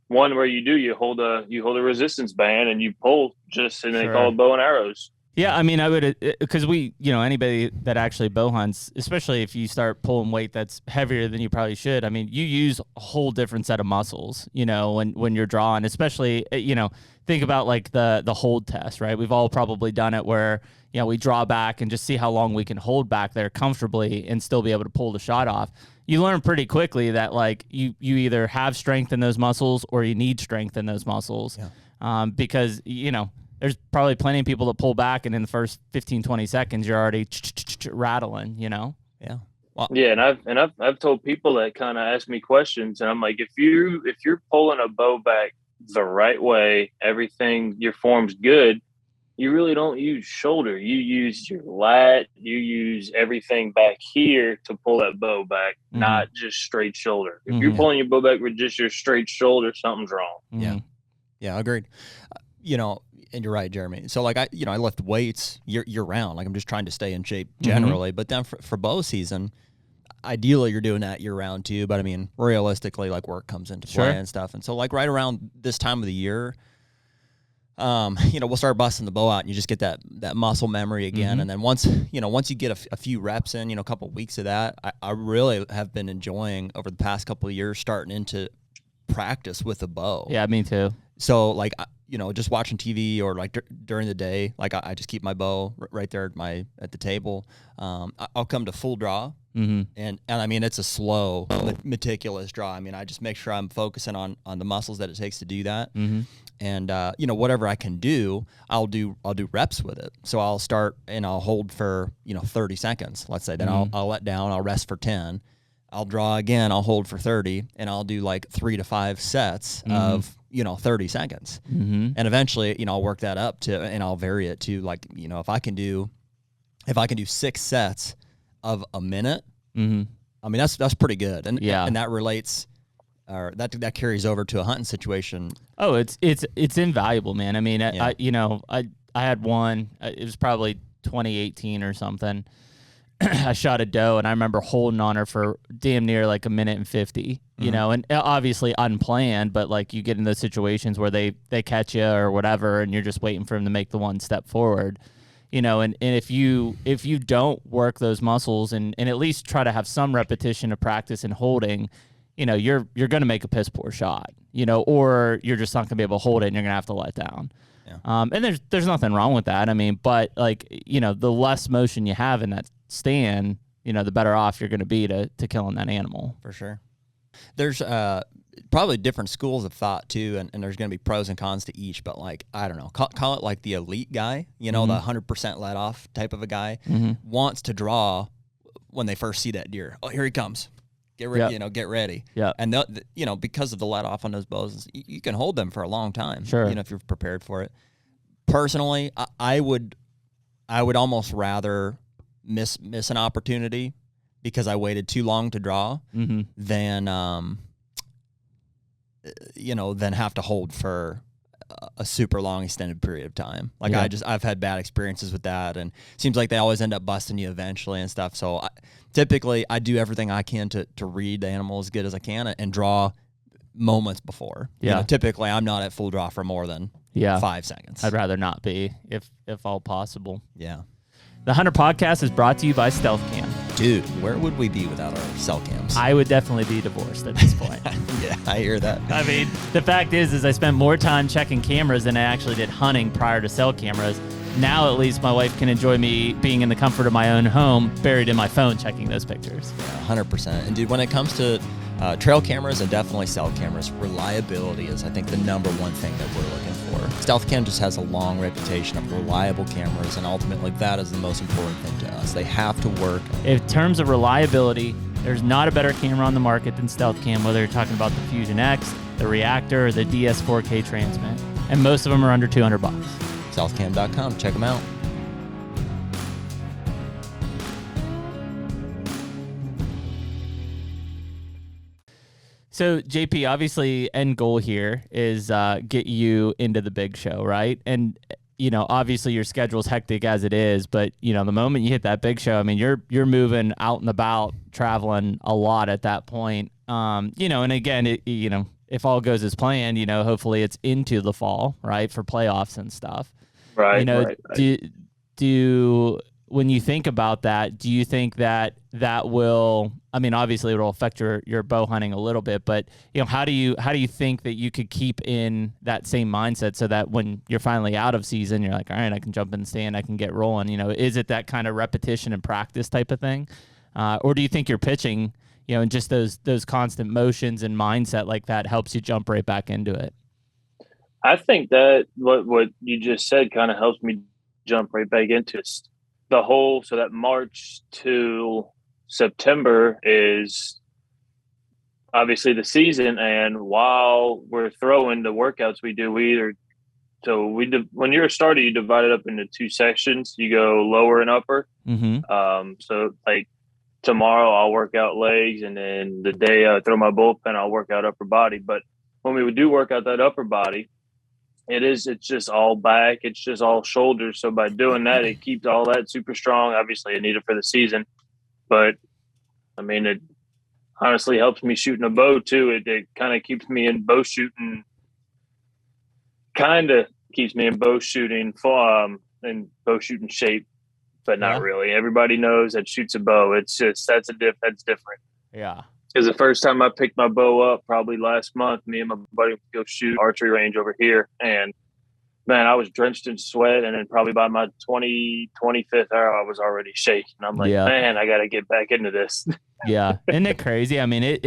Speaker 3: one where you hold a resistance band and you pull and they call it bow and arrows.
Speaker 2: Yeah, I mean, I would, because anybody that actually bow hunts, especially if you start pulling weight that's heavier than you probably should, I mean, you use a whole different set of muscles, you know, when you're drawing, especially, you know, think about like the hold test, right? We've all probably done it where, you know, we draw back and just see how long we can hold back there comfortably and still be able to pull the shot off. You learn pretty quickly that like you either have strength in those muscles or you need strength in those muscles. Yeah. Because, you know, there's probably plenty of people that pull back and in the first 15, 20 seconds, you're already rattling, you know? Yeah.
Speaker 3: Well, yeah. And I've told people that kind of ask me questions, and I'm like, if you're pulling a bow back the right way, everything, your form's good, you really don't use shoulder. You use your lat. You use everything back here to pull that bow back, not just straight shoulder. If you're pulling your bow back with just your straight shoulder, something's wrong.
Speaker 1: Yeah. Yeah, agreed. You know, and you're right, Jeremy. So like I lift weights year round. Like I'm just trying to stay in shape generally. But then for bow season, ideally you're doing that year round too. But I mean, realistically, like work comes into play and stuff. And so like right around this time of the year, you know, we'll start busting the bow out and you just get that muscle memory again. And then once you get a few reps in, you know, a couple of weeks of that, I really have been enjoying over the past couple of years starting into practice with a bow.
Speaker 2: Yeah, me too.
Speaker 1: So like, you know, just watching TV or like during the day, like I just keep my bow right there at the table. I'll come to full draw. And I mean, it's a slow, meticulous draw. I mean, I just make sure I'm focusing on the muscles that it takes to do that. And, you know, whatever I can do, I'll do reps with it. So I'll start and I'll hold for, you know, 30 seconds, let's say. Then I'll let down, I'll rest for 10. I'll draw again, I'll hold for 30, and I'll do like 3 to 5 sets of, you know, 30 seconds. And eventually, you know, I'll work that up to, and I'll vary it to like, you know, if I can do 6 sets of a minute, I mean, that's pretty good. And and that relates, or that carries over to a hunting situation.
Speaker 2: Oh, it's invaluable, man. I mean, I had one, it was probably 2018 or something. I shot a doe and I remember holding on her for damn near like a minute and 50, you know, and obviously unplanned, but like you get in those situations where they catch you or whatever, and you're just waiting for them to make the one step forward. and if you don't work those muscles and at least try to have some repetition of practice and holding, you're going to make a piss poor shot, or you're just not going to be able to hold it and you're going to have to let down.
Speaker 1: Yeah.
Speaker 2: And there's nothing wrong with that. I mean, but the less motion you have in that stand, the better off you're going to be to killing that animal.
Speaker 1: For sure. There's probably different schools of thought too, and there's going to be pros and cons to each, but like, I don't know, call it like the elite guy, the 100% let off type of a guy wants to draw when they first see that deer. Oh, here he comes. Get ready, get ready.
Speaker 2: Yeah.
Speaker 1: And because of the let off on those bows, you can hold them for a long time.
Speaker 2: Sure.
Speaker 1: If you're prepared for it. Personally, I would almost rather miss an opportunity because I waited too long to draw than than have to hold for a super long extended period of time. Like I've had bad experiences with that, and it seems like they always end up busting you eventually and stuff. So typically I do everything I can to read the animal as good as I can and draw moments before.
Speaker 2: Yeah.
Speaker 1: Typically I'm not at full draw for more than 5 seconds.
Speaker 2: I'd rather not be if all possible.
Speaker 1: Yeah.
Speaker 2: The HUNTR Podcast is brought to you by Stealth Cam.
Speaker 1: Dude, where would we be without our cell cams?
Speaker 2: I would definitely be divorced at this point.
Speaker 1: Yeah, I hear that.
Speaker 2: I mean, the fact is I spent more time checking cameras than I actually did hunting prior to cell cameras. Now at least my wife can enjoy me being in the comfort of my own home, buried in my phone checking those pictures.
Speaker 1: Yeah, 100%. And dude, when it comes to trail cameras and definitely cell cameras, reliability is, I think, the number one thing that we're looking for. Stealth Cam just has a long reputation of reliable cameras, and ultimately that is the most important thing to us. They have to work.
Speaker 2: In terms of reliability, there's not a better camera on the market than Stealth Cam, whether you're talking about the Fusion X, the Reactor, or the DS4K Transmit. And most of them are under $200.
Speaker 1: Stealthcam.com. Check them out.
Speaker 2: So, JP, obviously, end goal here is get you into the big show, right? And, obviously your schedule's hectic as it is, but, the moment you hit that big show, I mean, you're moving out and about, traveling a lot at that point. And again, if all goes as planned, hopefully it's into the fall, right, for playoffs and stuff.
Speaker 3: Right.
Speaker 2: Do when you think about that, do you think that will, I mean, obviously it will affect your bow hunting a little bit, but how do you think that you could keep in that same mindset so that when you're finally out of season, you're like, all right, I can jump in the stand, I can get rolling. Is it that kind of repetition and practice type of thing? Or do you think you're pitching, and just those constant motions and mindset like that helps you jump right back into it?
Speaker 3: I think that what you just said kind of helps me jump right back into it. So that March to September is obviously the season, and while we're throwing the workouts we do, when you're a starter, you divide it up into two sections. You go lower and upper. So like tomorrow I'll work out legs, and then the day I throw my bullpen, I'll work out upper body. But when we do work out that upper body, it's just all back. It's just all shoulders. So by doing that, it keeps all that super strong. Obviously I need it for the season, but I mean, it honestly helps me shooting a bow too. It kind of keeps me in bow shooting, shape, but not really. Everybody knows that shoots a bow. It's just, that's different.
Speaker 2: Yeah.
Speaker 3: Because the first time I picked my bow up, probably last month, me and my buddy would go shoot archery range over here. And, man, I was drenched in sweat. And then probably by my 25th hour, I was already shaking. I'm like, man, I got to get back into this.
Speaker 2: Yeah. Isn't it crazy? I mean,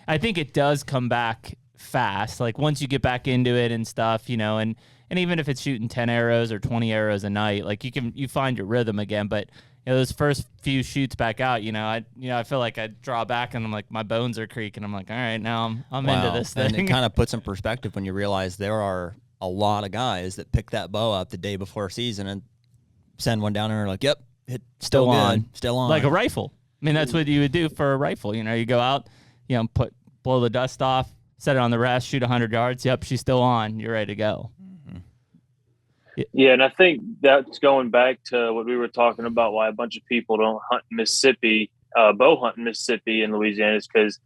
Speaker 2: I think it does come back fast. Like once you get back into it and stuff, and even if it's shooting 10 arrows or 20 arrows a night, like you find your rhythm again. But those first few shoots back out, I feel like I draw back and I'm like, my bones are creaking. I'm like, all right, now I'm into this thing.
Speaker 1: And it kind of puts in perspective when you realize there are a lot of guys that pick that bow up the day before season and send one down and are like, yep, still on.
Speaker 2: Like a rifle. I mean, that's what you would do for a rifle. You go out, blow the dust off, set it on the rest, shoot 100 yards. Yep, she's still on. You're ready to go.
Speaker 3: Yeah, and I think that's going back to what we were talking about, why a bunch of people don't hunt Mississippi, bow hunt in Mississippi and Louisiana, is because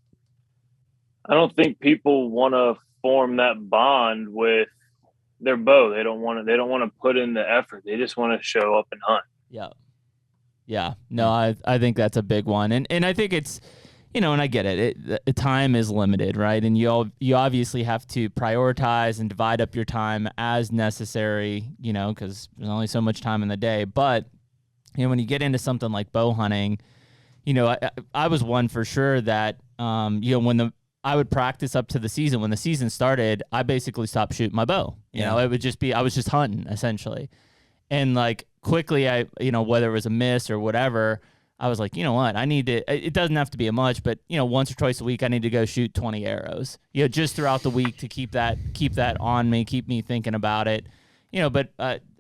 Speaker 3: I don't think people want to form that bond with their bow. They don't want to put in the effort. They just want to show up and hunt.
Speaker 2: Yeah. Yeah. No, I think that's a big one. And I think it's, and I get it. The time is limited, right? And you obviously have to prioritize and divide up your time as necessary, because there's only so much time in the day. But, when you get into something like bow hunting, I was one for sure that, I would practice up to the season. When the season started, I basically stopped shooting my bow. It would just be, I was just hunting essentially. And like quickly, whether it was a miss or whatever, I was like, you know what, I need to, it doesn't have to be a much, but once or twice a week, I need to go shoot 20 arrows, just throughout the week to keep that on me, keep me thinking about it, but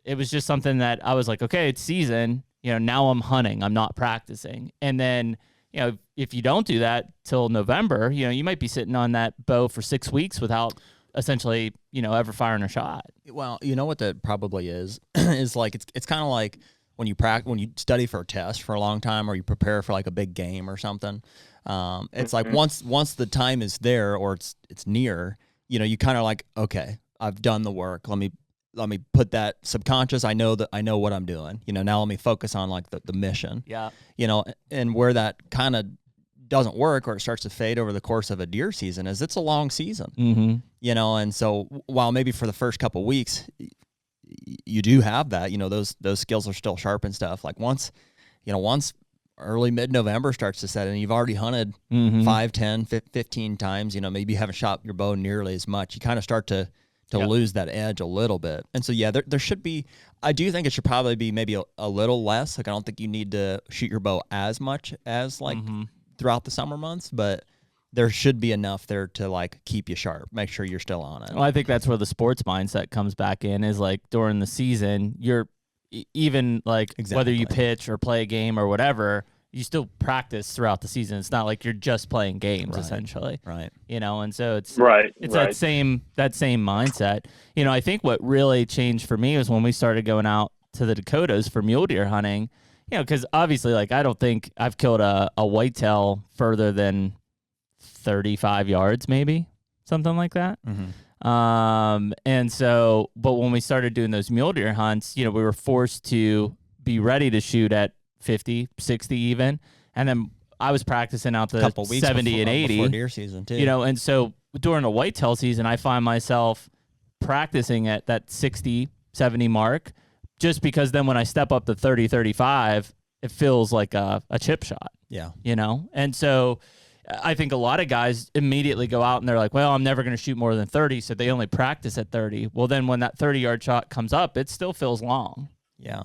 Speaker 2: it was just something that I was like, okay, it's season, now I'm hunting, I'm not practicing. And then, if you don't do that till November, you might be sitting on that bow for 6 weeks without essentially, ever firing a shot.
Speaker 1: Well, you know what that probably is, is like, it's kind of like when you study for a test for a long time, or you prepare for like a big game or something. It's like once the time is there, or it's near, you kind of like, okay, I've done the work. Let me put that subconscious. I know what I'm doing. Now let me focus on like the mission.
Speaker 2: Yeah.
Speaker 1: And where that kind of doesn't work, or it starts to fade over the course of a deer season, is it's a long season.
Speaker 2: Mm-hmm.
Speaker 1: And so while maybe for the first couple of weeks you do have that, those skills are still sharp and stuff. Like once early mid-November starts to set in, you've already hunted 5, 10, 15 times, maybe you haven't shot your bow nearly as much. You kind of start to lose that edge a little bit. And so, yeah, there should be, I do think it should probably be maybe a little less. Like, I don't think you need to shoot your bow as much as like throughout the summer months, but there should be enough there to like keep you sharp, make sure you're still on it.
Speaker 2: Well, I think that's where the sports mindset comes back in, is like during the season, you're even like whether you pitch or play a game or whatever, you still practice throughout the season. It's not like you're just playing games essentially.
Speaker 1: Right.
Speaker 2: And so it's
Speaker 3: right.
Speaker 2: that same mindset. I think what really changed for me was when we started going out to the Dakotas for mule deer hunting, because obviously like I don't think I've killed a whitetail further than 35 yards, maybe something like that. And so, but when we started doing those mule deer hunts, we were forced to be ready to shoot at 50, 60 even. And then I was practicing out the
Speaker 1: couple weeks
Speaker 2: 70 and 80
Speaker 1: before deer season too.
Speaker 2: And so during a whitetail season, I find myself practicing at that 60, 70 mark, just because then when I step up to 30, 35, it feels like a chip shot.
Speaker 1: Yeah.
Speaker 2: And so I think a lot of guys immediately go out and they're like, well, I'm never going to shoot more than 30. So they only practice at 30. Well, then when that 30-yard shot comes up, it still feels long.
Speaker 1: Yeah.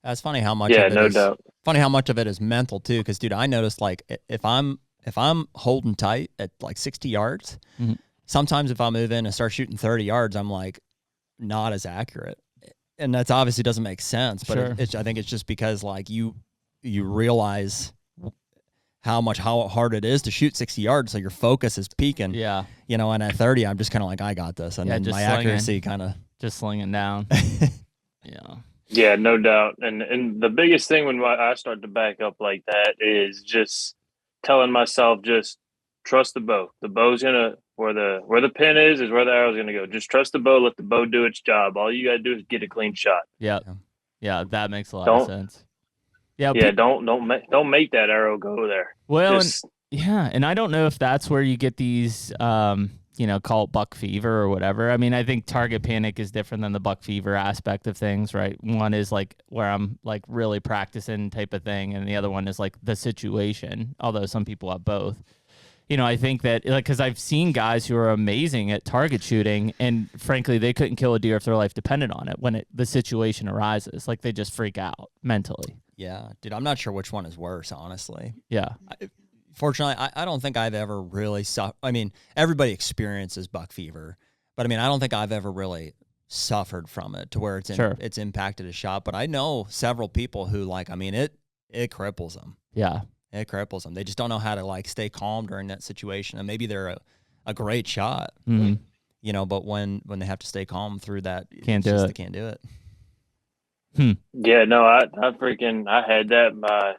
Speaker 1: That's funny how much of it is, funny how much of it is mental too. Cause dude, I noticed like if I'm holding tight at like 60 yards, sometimes if I move in and start shooting 30 yards, I'm like not as accurate. And that's obviously doesn't make sense, but I think it's just because like you realize how hard it is to shoot 60 yards. So your focus is peaking.
Speaker 2: Yeah.
Speaker 1: And at 30, I'm just kind of like, I got this. And then my accuracy kind of
Speaker 2: just slinging down. Yeah.
Speaker 3: Yeah, no doubt. And the biggest thing when I start to back up like that is just telling myself, just trust the bow. The bow's gonna where the pin is where the arrow's gonna go. Just trust the bow, let the bow do its job. All you gotta do is get a clean shot.
Speaker 2: Yeah. Yeah, that makes a lot of sense. Yeah.
Speaker 3: Yeah, don't make that arrow go there.
Speaker 2: Well, and I don't know if that's where you get these call it buck fever or whatever. I mean, I think target panic is different than the buck fever aspect of things, right? One is like where I'm like really practicing type of thing, and the other one is like the situation, although some people have both. I think that like, because I've seen guys who are amazing at target shooting, and frankly, they couldn't kill a deer if their life depended on it when the situation arises. Like they just freak out mentally.
Speaker 1: Yeah, dude, I'm not sure which one is worse, honestly.
Speaker 2: Yeah.
Speaker 1: Fortunately, I don't think I've ever really I mean, everybody experiences buck fever, but I mean, I don't think I've ever really suffered from it to where it's impacted a shot. But I know several people who like, I mean, it cripples them.
Speaker 2: Yeah.
Speaker 1: It cripples them. They just don't know how to like stay calm during that situation. And maybe they're a great shot, but when they have to stay calm through that, they can't do it.
Speaker 3: Yeah, no, I had that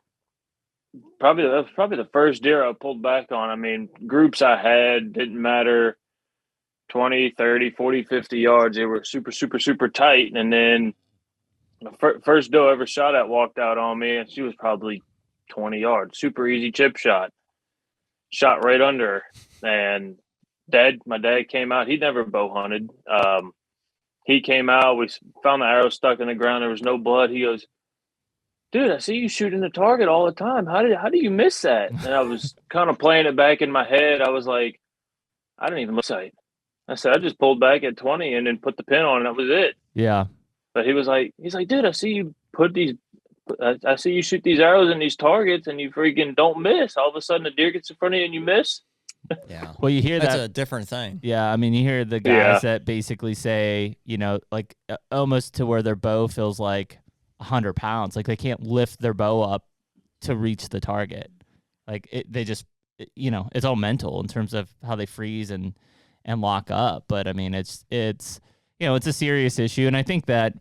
Speaker 3: that was probably the first deer I pulled back on. I mean, groups I had didn't matter 20, 30, 40, 50 yards. They were super, super, super tight. And then the first doe I ever shot at walked out on me, and she was probably 20 yards. Super easy chip shot. Shot right under her. And my dad came out. He'd never bow hunted. He came out. We found the arrow stuck in the ground. There was no blood. He goes, "Dude, I see you shooting the target all the time. How do you miss that?" And I was kind of playing it back in my head. I was like, I didn't even look sight. I said, I just pulled back at 20 and then put the pin on, and that was it.
Speaker 2: Yeah.
Speaker 3: But he's like, "Dude, I see you I see you shoot these arrows in these targets, and you freaking don't miss. All of a sudden, a deer gets in front of you, and you miss."
Speaker 1: Yeah.
Speaker 2: Well, you hear
Speaker 1: That's
Speaker 2: that.
Speaker 1: a different thing.
Speaker 2: Yeah, I mean, you hear the guys that basically say, like almost to where their bow feels like 100 pounds. Like they can't lift their bow up to reach the target. Like they just, it's all mental in terms of how they freeze and lock up. But I mean, it's it's a serious issue, and I think that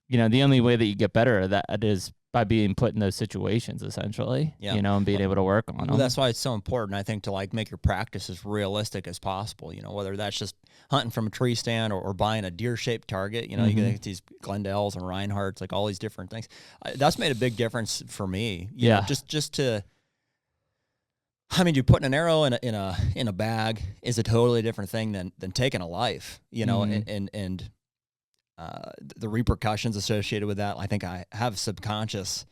Speaker 2: the only way that you get better at that is by being put in those situations, essentially, and being able to work on them.
Speaker 1: Well, that's why it's so important, I think, to like make your practice as realistic as possible. Whether that's just hunting from a tree stand or buying a deer-shaped target. You can get these Glendells and Reinhardts, like all these different things. That's made a big difference for me. Just to. I mean, putting an arrow in a bag is a totally different thing than taking a life. And the repercussions associated with that, I think I have subconscious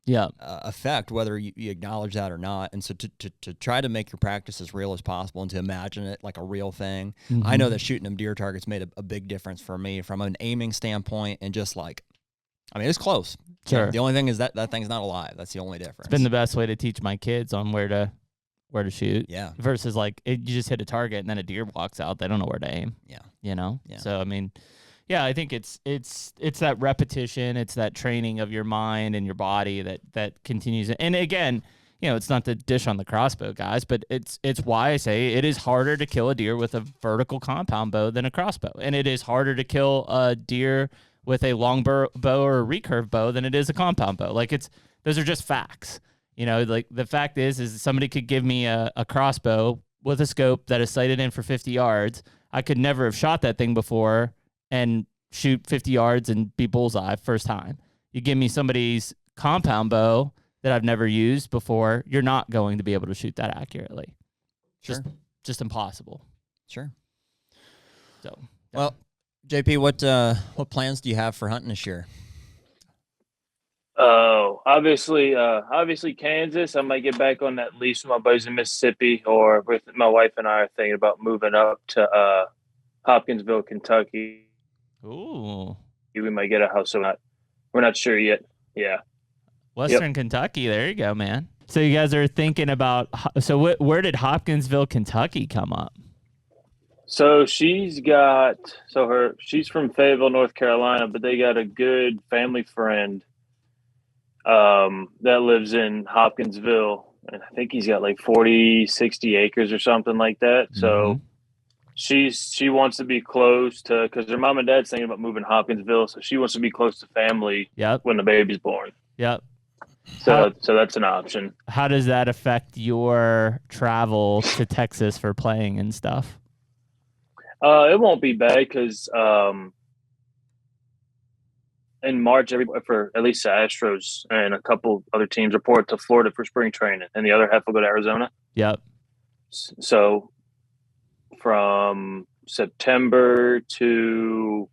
Speaker 1: effect, whether you acknowledge that or not. And so to try to make your practice as real as possible and to imagine it like a real thing. I know that shooting them deer targets made a big difference for me from an aiming standpoint, and just like, I mean, it's close.
Speaker 2: Sure.
Speaker 1: The only thing is that thing's not alive. That's the only difference.
Speaker 2: It's been the best way to teach my kids on where to shoot.
Speaker 1: Yeah.
Speaker 2: Versus like you just hit a target and then a deer walks out. They don't know where to aim.
Speaker 1: Yeah.
Speaker 2: Yeah. So I mean, yeah, I think it's that repetition, it's that training of your mind and your body that continues. And again, it's not to dish on the crossbow guys, but it's why I say it is harder to kill a deer with a vertical compound bow than a crossbow, and it is harder to kill a deer with a long bow or a recurve bow than it is a compound bow. Like those are just facts. Like the fact is somebody could give me a crossbow with a scope that is sighted in for 50 yards. I could never have shot that thing before and shoot 50 yards and be bullseye first time. You give me somebody's compound bow that I've never used before, you're not going to be able to shoot that accurately.
Speaker 1: Sure.
Speaker 2: Just impossible.
Speaker 1: Sure.
Speaker 2: So,
Speaker 1: well, JP, what plans do you have for hunting this year?
Speaker 3: Oh, obviously Kansas. I might get back on that lease with my buddies in Mississippi, or with my wife and I are thinking about moving up to Hopkinsville, Kentucky.
Speaker 2: Ooh.
Speaker 3: We might get a house, so we're not sure yet. Yeah.
Speaker 2: Western Kentucky, there you go, man. So you guys are thinking about, where did Hopkinsville, Kentucky come up?
Speaker 3: So she's from Fayetteville, North Carolina, but they got a good family friend that lives in Hopkinsville, and I think he's got like 40, 60 acres or something like that. So she wants to be close to, because her mom and dad's thinking about moving to Hopkinsville, so she wants to be close to family when the baby's born.
Speaker 2: Yep.
Speaker 3: So that's an option.
Speaker 2: How does that affect your travel to Texas for playing and stuff?
Speaker 3: It won't be bad because in March, for at least the Astros and a couple other teams report to Florida for spring training, and the other half will go to Arizona.
Speaker 2: Yep.
Speaker 3: So from September to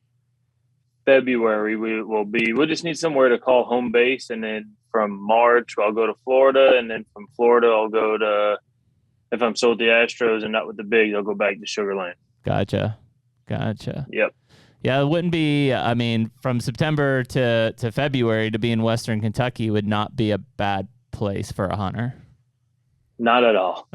Speaker 3: February, we'll just need somewhere to call home base, and then from March I'll go to Florida, and then from Florida I'll go to, if I'm sold the Astros and not with the Bigs, I'll go back to Sugar Land.
Speaker 2: Gotcha.
Speaker 3: Yep.
Speaker 2: Yeah, it wouldn't be, I mean, from September to February to be in Western Kentucky would not be a bad place for a hunter.
Speaker 3: Not at all.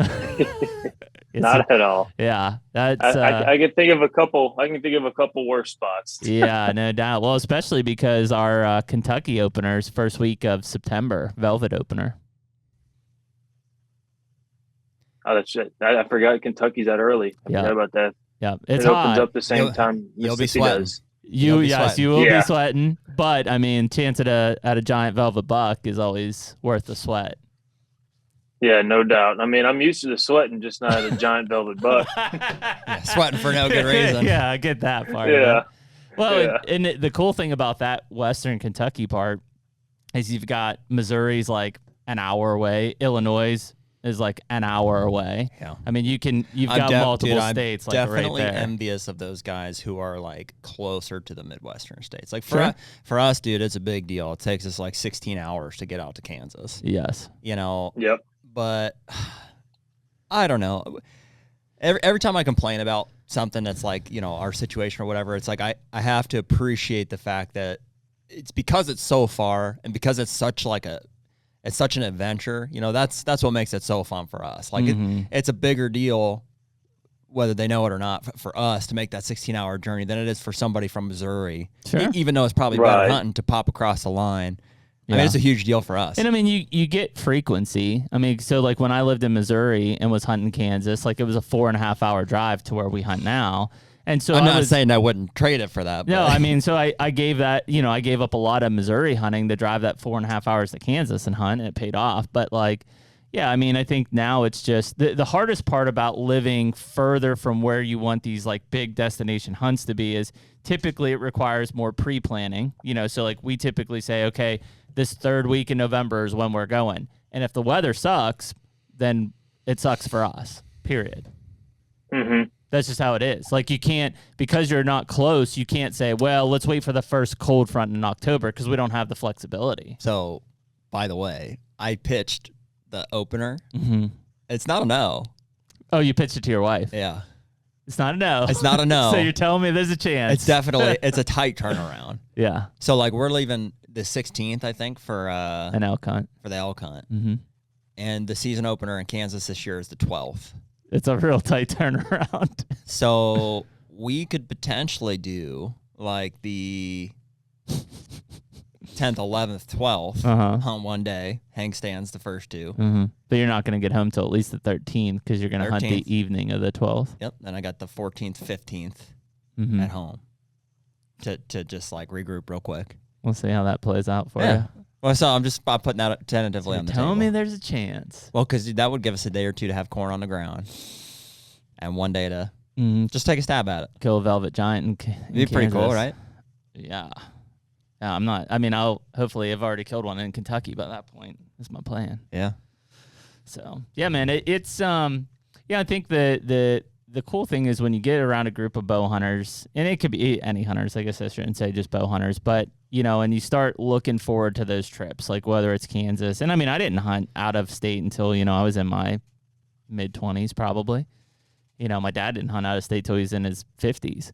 Speaker 3: Not at all.
Speaker 2: Yeah, that's.
Speaker 3: I can think of a couple. I can think of a couple worse spots.
Speaker 2: Yeah, no doubt. Well, especially because our Kentucky openers first week of September, Velvet opener.
Speaker 3: Oh, that's it. I forgot Kentucky's that early. I forgot about that.
Speaker 2: Yeah, it's
Speaker 3: it
Speaker 2: hot.
Speaker 3: opens up the same time.
Speaker 1: You'll be sweating.
Speaker 2: You will be sweating, but I mean, chance at a giant velvet buck is always worth the sweat.
Speaker 3: Yeah, no doubt. I mean, I'm used to the sweating, just not a giant velvet buck.
Speaker 1: Yeah, sweating for no good reason.
Speaker 2: Yeah, I get that part.
Speaker 3: Yeah.
Speaker 2: Of it. Well,
Speaker 3: Yeah.
Speaker 2: and the cool thing about that Western Kentucky part is you've got Missouri's like an hour away, Illinois is like an hour away.
Speaker 1: Yeah.
Speaker 2: I mean, you've got multiple states like
Speaker 1: definitely
Speaker 2: right there.
Speaker 1: envious of those guys who are like closer to the Midwestern states. Like for us, dude, it's a big deal. It takes us like 16 hours to get out to Kansas.
Speaker 2: Yes.
Speaker 1: You know.
Speaker 3: Yep.
Speaker 1: But I don't know. Every time I complain about something that's like, you know, our situation or whatever, it's like I have to appreciate the fact that it's because it's so far and because it's such an adventure. You know, that's what makes it so fun for us. Like it's a bigger deal, whether they know it or not, for us to make that 16-hour journey than it is for somebody from Missouri.
Speaker 2: Sure.
Speaker 1: Even though it's probably better hunting to pop across the line. Yeah. I mean, it's a huge deal for us.
Speaker 2: And I mean, you get frequency. I mean, so like when I lived in Missouri and was hunting Kansas, like it was a 4.5 hour drive to where we hunt now. And so
Speaker 1: I'm not saying I wouldn't trade it for that.
Speaker 2: No, I mean, so I gave that, you know, I gave up a lot of Missouri hunting to drive that 4.5 hours to Kansas and hunt, and it paid off. But like, yeah, I mean, I think now it's just the hardest part about living further from where you want these like big destination hunts to be is typically it requires more pre-planning, you know, so like we typically say, okay, this third week in November is when we're going. And if the weather sucks, then it sucks for us, period.
Speaker 3: Mm-hmm.
Speaker 2: That's just how it is. Like you can't, because you're not close, you can't say, well, let's wait for the first cold front in October because we don't have the flexibility.
Speaker 1: So, by the way, I pitched the opener.
Speaker 2: Mm-hmm.
Speaker 1: It's not a no.
Speaker 2: Oh, you pitched it to your wife?
Speaker 1: Yeah.
Speaker 2: It's not a no.
Speaker 1: It's not a no.
Speaker 2: So you're telling me there's a chance.
Speaker 1: It's definitely, it's a tight turnaround.
Speaker 2: Yeah.
Speaker 1: So, like, we're leaving the 16th, I think, for
Speaker 2: an elk hunt.
Speaker 1: For the elk hunt.
Speaker 2: Mm-hmm.
Speaker 1: And the season opener in Kansas this year is the 12th.
Speaker 2: It's a real tight turnaround.
Speaker 1: So we could potentially do like the 10th, 11th, 12th, hunt one day, hang stands the first two.
Speaker 2: Mm-hmm. But you're not going to get home till at least the 13th because you're going to hunt the evening of the 12th.
Speaker 1: Yep. Then I got the 14th, 15th at home to just like regroup real quick.
Speaker 2: We'll see how that plays out for you.
Speaker 1: Well, so I'm putting that tentatively on the table.
Speaker 2: Tell me there's a chance.
Speaker 1: Well, because that would give us a day or two to have corn on the ground, and one day to just take a stab at it.
Speaker 2: Kill a velvet giant in
Speaker 1: It'd be pretty cool, right?
Speaker 2: Yeah. Yeah, I'm not. I mean, I'll hopefully have already killed one in Kentucky by that point. That's my plan.
Speaker 1: Yeah.
Speaker 2: So yeah, man, it's I think the cool thing is when you get around a group of bow hunters, and it could be any hunters, I guess I shouldn't say just bow hunters, but, you know, and you start looking forward to those trips, like whether it's Kansas. And I mean, I didn't hunt out of state until, you know, I was in my mid-20s probably. You know, my dad didn't hunt out of state till he was in his 50s.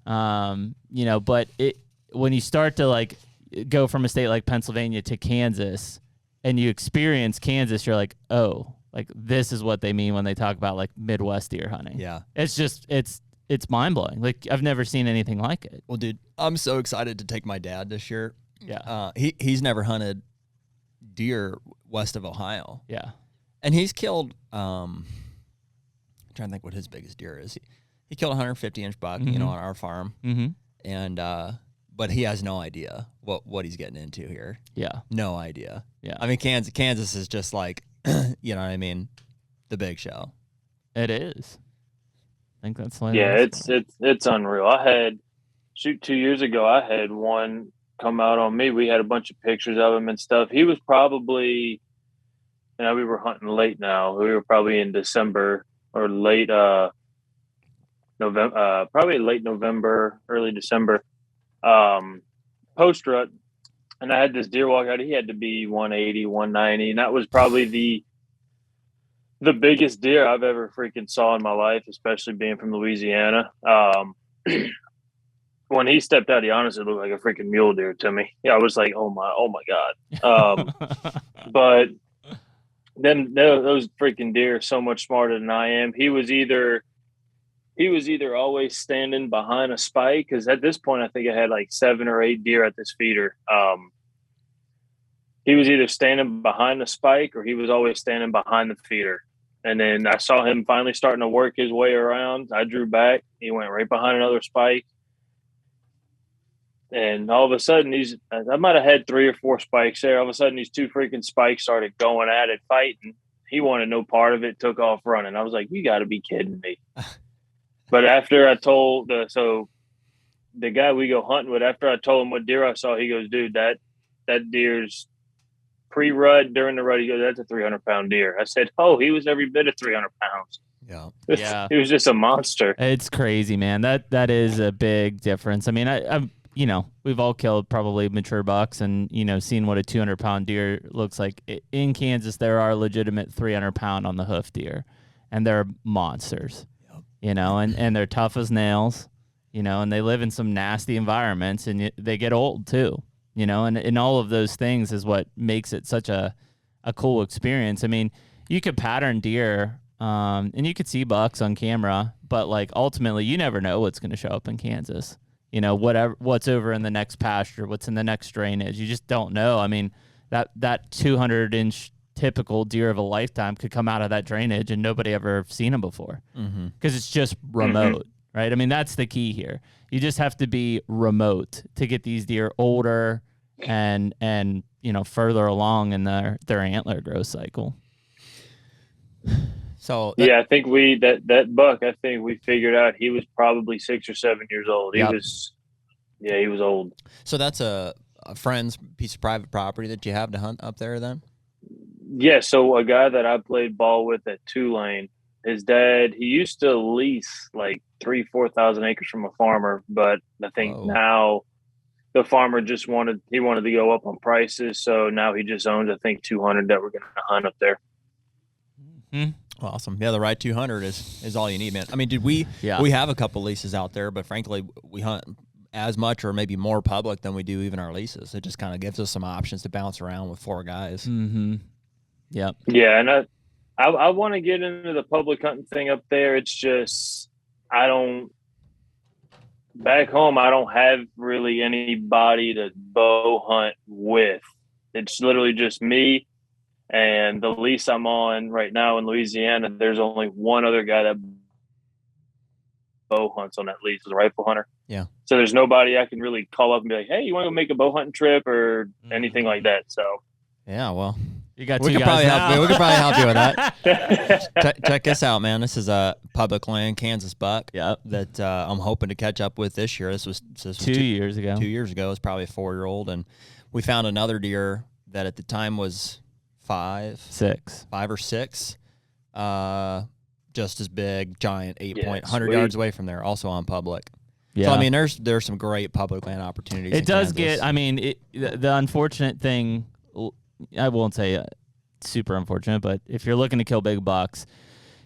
Speaker 2: You know, but when you start to like go from a state like Pennsylvania to Kansas and you experience Kansas, you're like, oh, like this is what they mean when they talk about like Midwest deer hunting.
Speaker 1: Yeah.
Speaker 2: It's just, it's mind blowing. Like I've never seen anything like it.
Speaker 1: Well, dude, I'm so excited to take my dad this year.
Speaker 2: Yeah.
Speaker 1: He's never hunted deer west of Ohio.
Speaker 2: Yeah.
Speaker 1: And he's killed, I'm trying to think what his biggest deer is. He killed a 150-inch buck, you know, on our farm.
Speaker 2: Mm-hmm.
Speaker 1: And, but he has no idea what he's getting into here.
Speaker 2: Yeah.
Speaker 1: No idea.
Speaker 2: Yeah.
Speaker 1: I mean, Kansas is just like, you know what I mean? The big show.
Speaker 2: It is. I think that's like
Speaker 3: it's unreal. I had 2 years ago, I had one come out on me. We had a bunch of pictures of him and stuff. He was probably, you know, we were hunting late now. We were probably in December or late November, probably late November, early December. Post rut. And I had this deer walk out. He had to be 180, 190. And that was probably the biggest deer I've ever freaking saw in my life, especially being from Louisiana. When he stepped out, he honestly looked like a freaking mule deer to me. Yeah, I was like, oh my God. But then those freaking deer are so much smarter than I am. He was either always standing behind a spike, because at this point I think I had like 7 or 8 deer at this feeder. He was either standing behind the spike or he was always standing behind the feeder. And then I saw him finally starting to work his way around. I drew back. He went right behind another spike. And all of a sudden, I might have had 3 or 4 spikes there. All of a sudden, these 2 freaking spikes started going at it, fighting. he wanted no part of it, took off running. I was like, you got to be kidding me. But after I told the guy we go hunting with, after I told him what deer I saw, he goes, dude, that deer's pre-rut, during the rut. He goes, that's a 300-pound deer. I said, oh, he was every bit of 300 pounds.
Speaker 2: Yeah.
Speaker 3: He was just a monster.
Speaker 2: It's crazy, man. That is a big difference. I mean, I'm we've all killed probably mature bucks and, seen what a 200-pound deer looks like. In Kansas, there are legitimate 300-pound on the hoof deer, and they're monsters, and they're tough as nails, and they live in some nasty environments, and they get old too, and all of those things is what makes it such a cool experience. I mean, you could pattern deer, and you could see bucks on camera, but like ultimately you never know what's going to show up in Kansas. What's over in the next pasture, what's in the next drainage. You just don't know. I mean, that 200-inch typical deer of a lifetime could come out of that drainage and nobody ever seen them before because it's just remote, right? I mean, that's the key here. You just have to be remote to get these deer older and further along in their antler growth cycle.
Speaker 1: So
Speaker 3: I think that buck, I think we figured out he was probably 6 or 7 years old. He was old.
Speaker 1: So that's a friend's piece of private property that you have to hunt up there then?
Speaker 3: Yeah. So a guy that I played ball with at Tulane, his dad, he used to lease like 3,000-4,000 acres from a farmer, but I think now the farmer wanted to go up on prices. So now he just owns, I think, 200 that we're going to hunt up there.
Speaker 2: Mm-hmm.
Speaker 1: Awesome. Yeah, the right 200 is all you need, man. I mean, we have a couple leases out there, but frankly, we hunt as much or maybe more public than we do even our leases. It just kind of gives us some options to bounce around with 4 guys.
Speaker 2: Mm-hmm. Yep.
Speaker 3: Yeah, and I want to get into the public hunting thing up there. It's just back home, I don't have really anybody to bow hunt with. It's literally just me. And the lease I'm on right now in Louisiana, there's only one other guy that bow hunts on that lease, is a rifle hunter.
Speaker 1: Yeah.
Speaker 3: So there's nobody I can really call up and be like, hey, you want to make a bow hunting trip or anything like that? So.
Speaker 1: Yeah, well,
Speaker 2: you got
Speaker 1: we
Speaker 2: two
Speaker 1: could
Speaker 2: guys
Speaker 1: probably
Speaker 2: now.
Speaker 1: we could probably help you with that. Check this out, man. This is a public land Kansas buck.
Speaker 2: Yep.
Speaker 1: That I'm hoping to catch up with this year. This was
Speaker 2: 2 years ago.
Speaker 1: 2 years ago. It was probably a 4-year-old, and we found another deer that at the time was 5 or 6, just as big, giant, 8-point, 100 yards away from there, also on public.
Speaker 2: Yeah.
Speaker 1: So I mean, there's some great public land opportunities.
Speaker 2: It does get. I mean, the unfortunate thing, I won't say super unfortunate, but if you're looking to kill big bucks,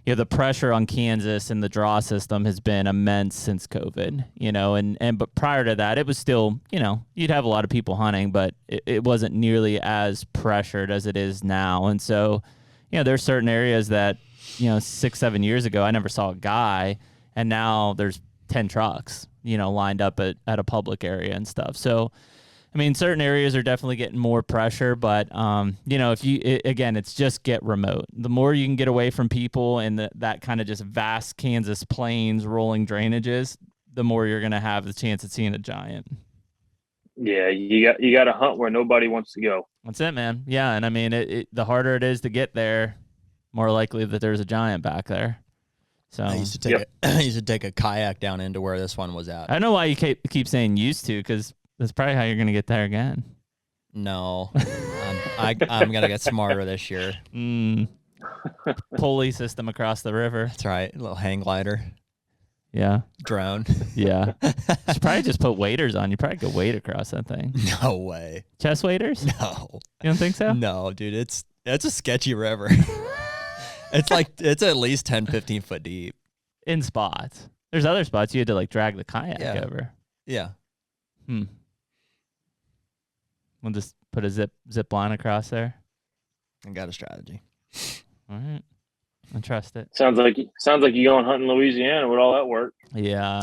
Speaker 2: the pressure on Kansas and the draw system has been immense since COVID. But prior to that, it was still, you'd have a lot of people hunting, but it wasn't nearly as pressured as it is now. And so, there's certain areas that, 6-7 years ago, I never saw a guy, and now there's 10 trucks, lined up at a public area and stuff. So, I mean, certain areas are definitely getting more pressure, but, it's just get remote. The more you can get away from people and that kind of just vast Kansas plains rolling drainages, the more you're going to have the chance of seeing a giant.
Speaker 3: Yeah, you got to hunt where nobody wants to go.
Speaker 2: That's it, man. Yeah, and I mean, the harder it is to get there, more likely that there's a giant back there. So
Speaker 1: I used to take a kayak down into where this one was at.
Speaker 2: I know why you keep saying used to, because that's probably how you're going to get there again.
Speaker 1: No, I'm going to get smarter this year.
Speaker 2: Pulley system across the river.
Speaker 1: That's right. A little hang glider.
Speaker 2: Yeah.
Speaker 1: Drone.
Speaker 2: Yeah. You should probably just put waders on. You probably could wade across that thing.
Speaker 1: No way.
Speaker 2: Chest waders?
Speaker 1: No.
Speaker 2: You don't think so?
Speaker 1: No, dude. It's a sketchy river. It's at least 10, 15 foot deep.
Speaker 2: In spots. There's other spots you had to drag the kayak over.
Speaker 1: Yeah.
Speaker 2: We'll just put a zip line across there.
Speaker 1: I got a strategy.
Speaker 2: All right. I trust it.
Speaker 3: Sounds like you going hunting Louisiana with all that work.
Speaker 2: Yeah.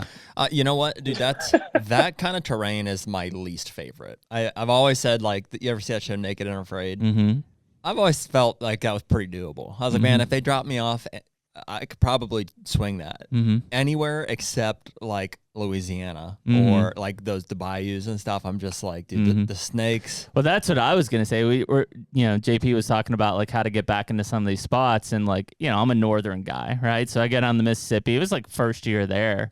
Speaker 1: You know what, dude? That kind of terrain is my least favorite. I've always said, you ever see that show Naked and Afraid?
Speaker 2: Mm-hmm.
Speaker 1: I've always felt like that was pretty doable. I was like, man, if they drop me off I could probably swing that anywhere except like Louisiana or like the bayous and stuff. I'm just like, dude, the snakes.
Speaker 2: Well, that's what I was gonna say. We were, JP was talking about like how to get back into some of these spots, and like, I'm a northern guy, right? So I get on the Mississippi. It was like first year there.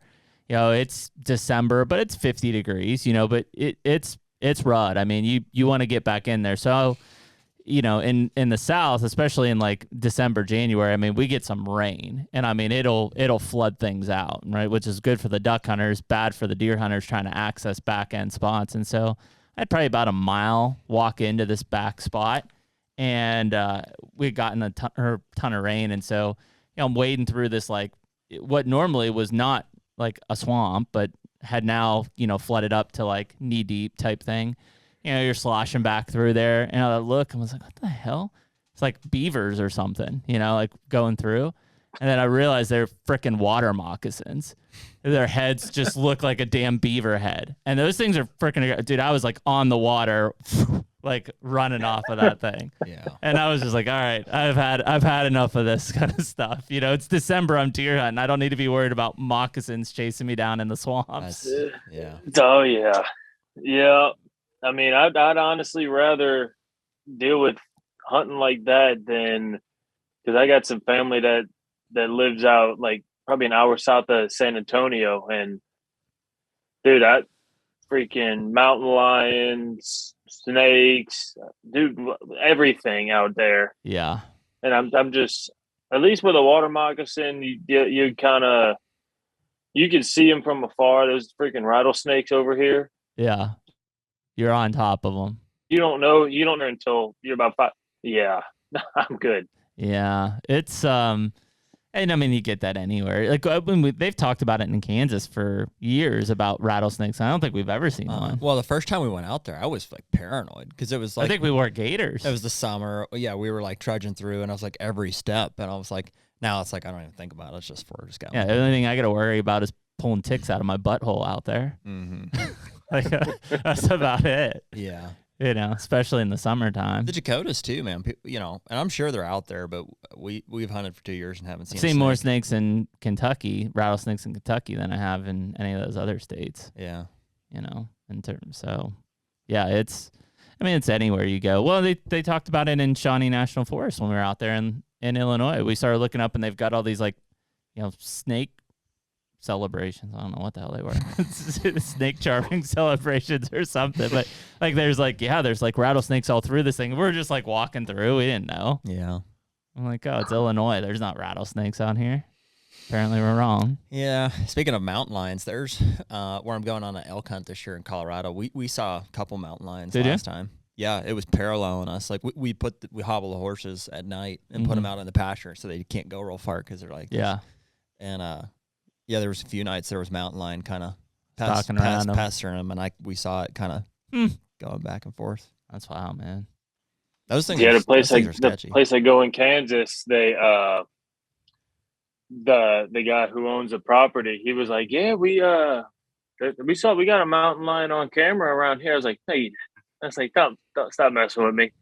Speaker 2: It's December, but it's 50 degrees. But it's rud. I mean, you want to get back in there. So, in the South, especially in like December, January, I mean, we get some rain, and I mean, it'll flood things out, right? Which is good for the duck hunters, bad for the deer hunters trying to access back end spots. And so I had probably about a mile walk into this back spot, and we had gotten a ton of rain. And so, I'm wading through this, like what normally was not like a swamp, but had now, flooded up to like knee deep type thing. You're sloshing back through there, and I look and was like, what the hell? It's like beavers or something, like going through. And then I realized they're freaking water moccasins. Their heads just look like a damn beaver head. And those things are freaking, dude, I was like on the water, like running off of that thing.
Speaker 1: Yeah.
Speaker 2: And I was just like, all right, I've had enough of this kind of stuff. It's December, I'm deer hunting. I don't need to be worried about moccasins chasing me down in the swamps.
Speaker 1: Yeah.
Speaker 3: Oh yeah. Yeah. I mean, I'd honestly rather deal with hunting like that than, because I got some family that lives out like probably an hour south of San Antonio, and dude, I freaking mountain lions, snakes, dude, everything out there.
Speaker 2: Yeah.
Speaker 3: And I'm just, at least with a water moccasin, you kind of, you can see them from afar. Those freaking rattlesnakes over here.
Speaker 2: Yeah. You're on top of them.
Speaker 3: You don't know until you're about 5. Yeah, I'm good.
Speaker 2: Yeah, it's and I mean, you get that anywhere. Like they've talked about it in Kansas for years about rattlesnakes. I don't think we've ever seen one.
Speaker 1: Well, the first time we went out there, I was like paranoid because it was like,
Speaker 2: I think we wore gaiters.
Speaker 1: It was the summer. Yeah, we were like trudging through, and I was like every step, and I was like, now it's like I don't even think about it. It's just forest scout.
Speaker 2: Yeah, the only thing I got to worry about is pulling ticks out of my butthole out there. Like that's about it.
Speaker 1: Yeah.
Speaker 2: Especially in the summertime.
Speaker 1: The Dakotas too, man. And I'm sure they're out there, but we've hunted for 2 years and haven't seen.
Speaker 2: I've seen more snakes in Kentucky, rattlesnakes in Kentucky, than I have in any of those other states.
Speaker 1: Yeah.
Speaker 2: So yeah, it's anywhere you go. Well, they talked about it in Shawnee National Forest when we were out there in Illinois. We started looking up, and they've got all these like, snake celebrations. I don't know what the hell they were. Snake charming celebrations or something. But like there's like rattlesnakes all through this thing. We're just like walking through. We didn't know.
Speaker 1: Yeah.
Speaker 2: I'm like, oh, it's Illinois. There's not rattlesnakes out here. Apparently we're wrong.
Speaker 1: Yeah. Speaking of mountain lions, there's where I'm going on an elk hunt this year in Colorado. We saw a couple mountain lions last time. Yeah, it was paralleling us. Like we hobble the horses at night and put them out in the pasture so they can't go real far because they're like this. And yeah, there was a few nights there was mountain lion kind of pestering them, and we saw it kind of going back and forth.
Speaker 2: That's wild, man.
Speaker 1: Those things.
Speaker 3: Yeah, the place I go in Kansas, they the guy who owns the property, he was like, yeah, we got a mountain lion on camera around here. I was like, no, you didn't. I was like, don't stop messing with me.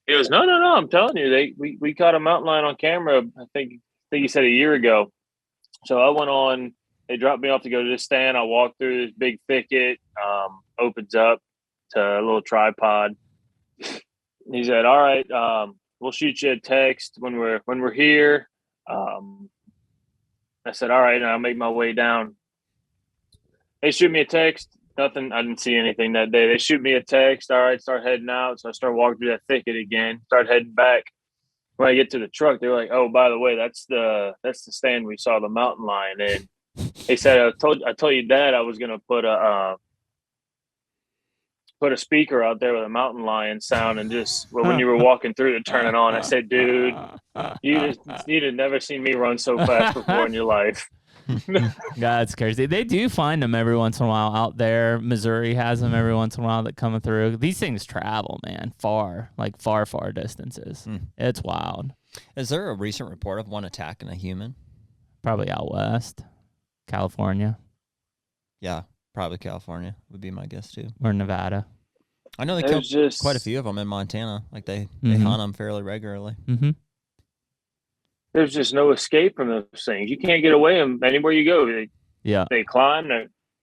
Speaker 3: He goes, no, I'm telling you, we caught a mountain lion on camera. I think he said a year ago. So I went on, they dropped me off to go to this stand. I walked through this big thicket, opens up to a little tripod. He said, all right, we'll shoot you a text when we're here. I said, all right, and I'll make my way down. They shoot me a text. Nothing. I didn't see anything that day. They shoot me a text. All right, start heading out. So I start walking through that thicket again, start heading back. When I get to the truck, they're like, "Oh, by the way, that's the stand we saw the mountain lion in." They said, "I told you, Dad, I was gonna put a speaker out there with a mountain lion sound, and just when you were walking through to turn it on." I said, "Dude, you'd have never seen me run so fast before in your life."
Speaker 2: That's crazy. They do find them every once in a while out there. Missouri has them every once in a while that coming through. These things travel, man, far distances. It's wild.
Speaker 1: Is there a recent report of one attacking a human?
Speaker 2: Probably out west, California.
Speaker 1: Yeah, probably California would be my guess too.
Speaker 2: Or Nevada.
Speaker 1: I know they killed quite a few of them in Montana. Like they hunt them fairly regularly.
Speaker 3: there's just no escape from those things. You can't get away from anywhere you go. They climb.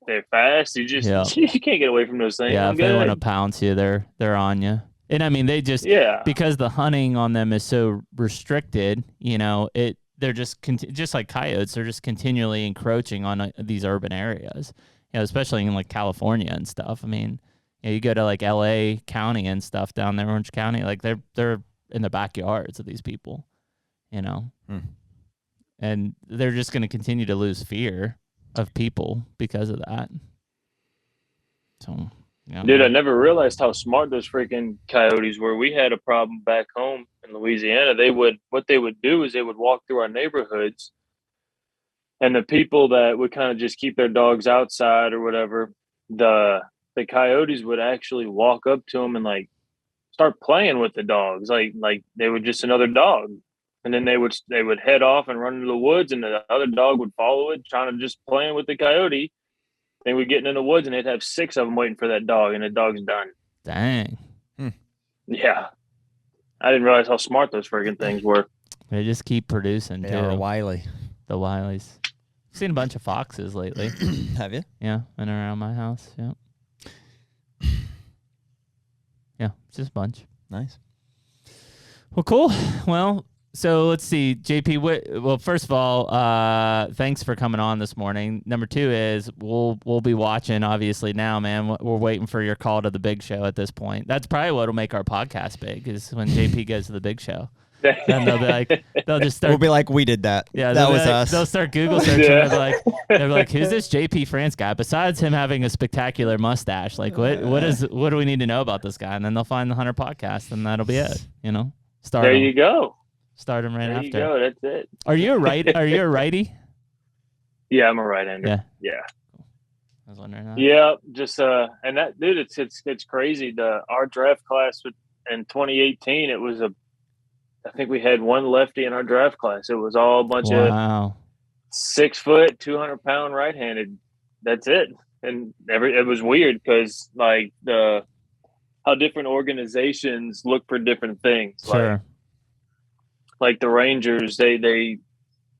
Speaker 3: They're fast. You just you can't get away from those things.
Speaker 2: Yeah, if they want to pounce you, they're on you. And I mean, they just because the hunting on them is so restricted. They're just like coyotes. They're just continually encroaching on these urban areas. Especially in like California and stuff. I mean, you go to like L.A. County and stuff down there, Orange County. Like they're in the backyards of these people. And they're just going to continue to lose fear of people because of that. So,
Speaker 3: dude, I never realized how smart those freaking coyotes were. We had a problem back home in Louisiana. What they would do is they would walk through our neighborhoods, and the people that would kind of just keep their dogs outside or whatever, the coyotes would actually walk up to them and like start playing with the dogs, like they were just another dog. And then they would head off and run into the woods, and the other dog would follow it, trying to just playing with the coyote. They would get in the woods, and they'd have 6 of them waiting for that dog, and the dog's done.
Speaker 2: Dang.
Speaker 3: Yeah. I didn't realize how smart those freaking things were.
Speaker 2: They just keep producing, too.
Speaker 1: They're wily.
Speaker 2: The Wileys. I've seen a bunch of foxes lately.
Speaker 1: Have you?
Speaker 2: Yeah, and around my house. Yeah. Yeah, just a bunch.
Speaker 1: Nice.
Speaker 2: Well, cool. Well, so let's see, JP. Well, first of all, thanks for coming on this morning. Number 2 is we'll be watching. Obviously, now, man, we're waiting for your call to the big show. At this point, that's probably what'll make our podcast big is when JP goes to the big show. And they'll be like, they'll just start.
Speaker 1: We'll be like, we did that.
Speaker 2: Yeah,
Speaker 1: that was us.
Speaker 2: They'll start Google searching. Yeah. They'll be like, who's this JP France guy? Besides him having a spectacular mustache, like what do we need to know about this guy? And then they'll find the HUNTR Podcast, and that'll be it. Start.
Speaker 3: There you go.
Speaker 2: Start him right
Speaker 3: there
Speaker 2: after.
Speaker 3: There you go. That's it.
Speaker 2: Are you a righty?
Speaker 3: Yeah, I'm a right-hander.
Speaker 2: Yeah. I was wondering that.
Speaker 3: Yeah, just and that dude, it's crazy. Our draft class in 2018, it was I think we had one lefty in our draft class. It was all a bunch of 6 foot, 200-pound right-handed. That's it. And it was weird because like how different organizations look for different things.
Speaker 2: Sure.
Speaker 3: Like the Rangers, they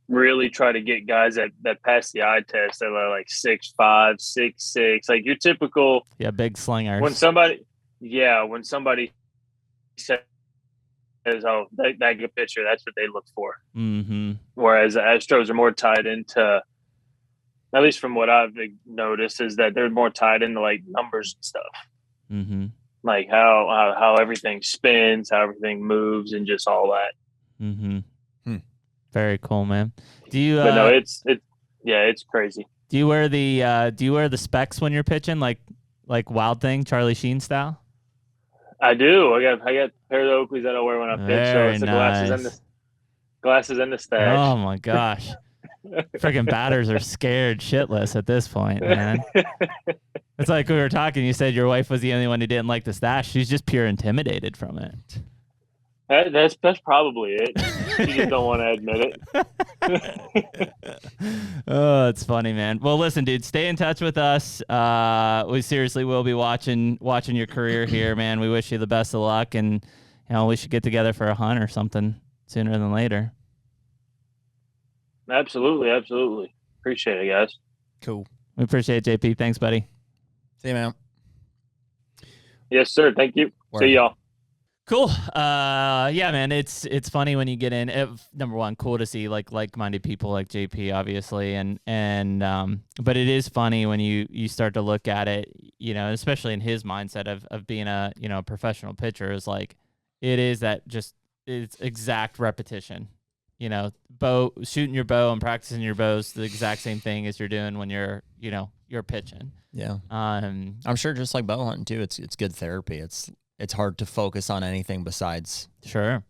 Speaker 3: really try to get guys that pass the eye test that are like 6'5", 6'6", like your typical
Speaker 2: big slingers.
Speaker 3: When somebody says, "Oh, that good pitcher," that's what they look for.
Speaker 2: Mm-hmm.
Speaker 3: Whereas the Astros are more tied into, at least from what I've noticed, is that they're more tied into like numbers and stuff.
Speaker 2: Mm-hmm.
Speaker 3: Like how everything spins, how everything moves, and just all that.
Speaker 2: Mm-hmm. Very cool, man. Do you?
Speaker 3: But no, it's crazy.
Speaker 2: Do you wear the specs when you're pitching, like Wild Thing, Charlie Sheen style?
Speaker 3: I do. I got a pair of Oakleys that I wear when I pitch.
Speaker 2: Very
Speaker 3: so it's
Speaker 2: nice.
Speaker 3: the glasses and the stash.
Speaker 2: Oh my gosh. Freaking batters are scared shitless at this point, man. It's like we were talking. You said your wife was the only one who didn't like the stash. She's just pure intimidated from it.
Speaker 3: That's probably it. You just don't want to admit
Speaker 2: it. Oh, it's funny, man. Well, listen, dude, stay in touch with us. We seriously will be watching your career here, man. We wish you the best of luck, and we should get together for a hunt or something sooner than later.
Speaker 3: Absolutely. Appreciate it, guys.
Speaker 1: Cool.
Speaker 2: We appreciate it, JP. Thanks, buddy.
Speaker 1: See you, man.
Speaker 3: Yes, sir. Thank you.
Speaker 1: Word.
Speaker 3: See y'all.
Speaker 2: Cool. Yeah, man. It's funny when you get in. Number one, cool to see like-minded people like JP, obviously, and but it is funny when you start to look at it, especially in his mindset of being a professional pitcher, is like it is that just it's exact repetition. Shooting your bow and practicing your bow is the exact same thing as you're doing when you're pitching.
Speaker 1: Yeah. I'm sure just like bow hunting too, it's good therapy. It's hard to focus on anything besides.
Speaker 2: Sure.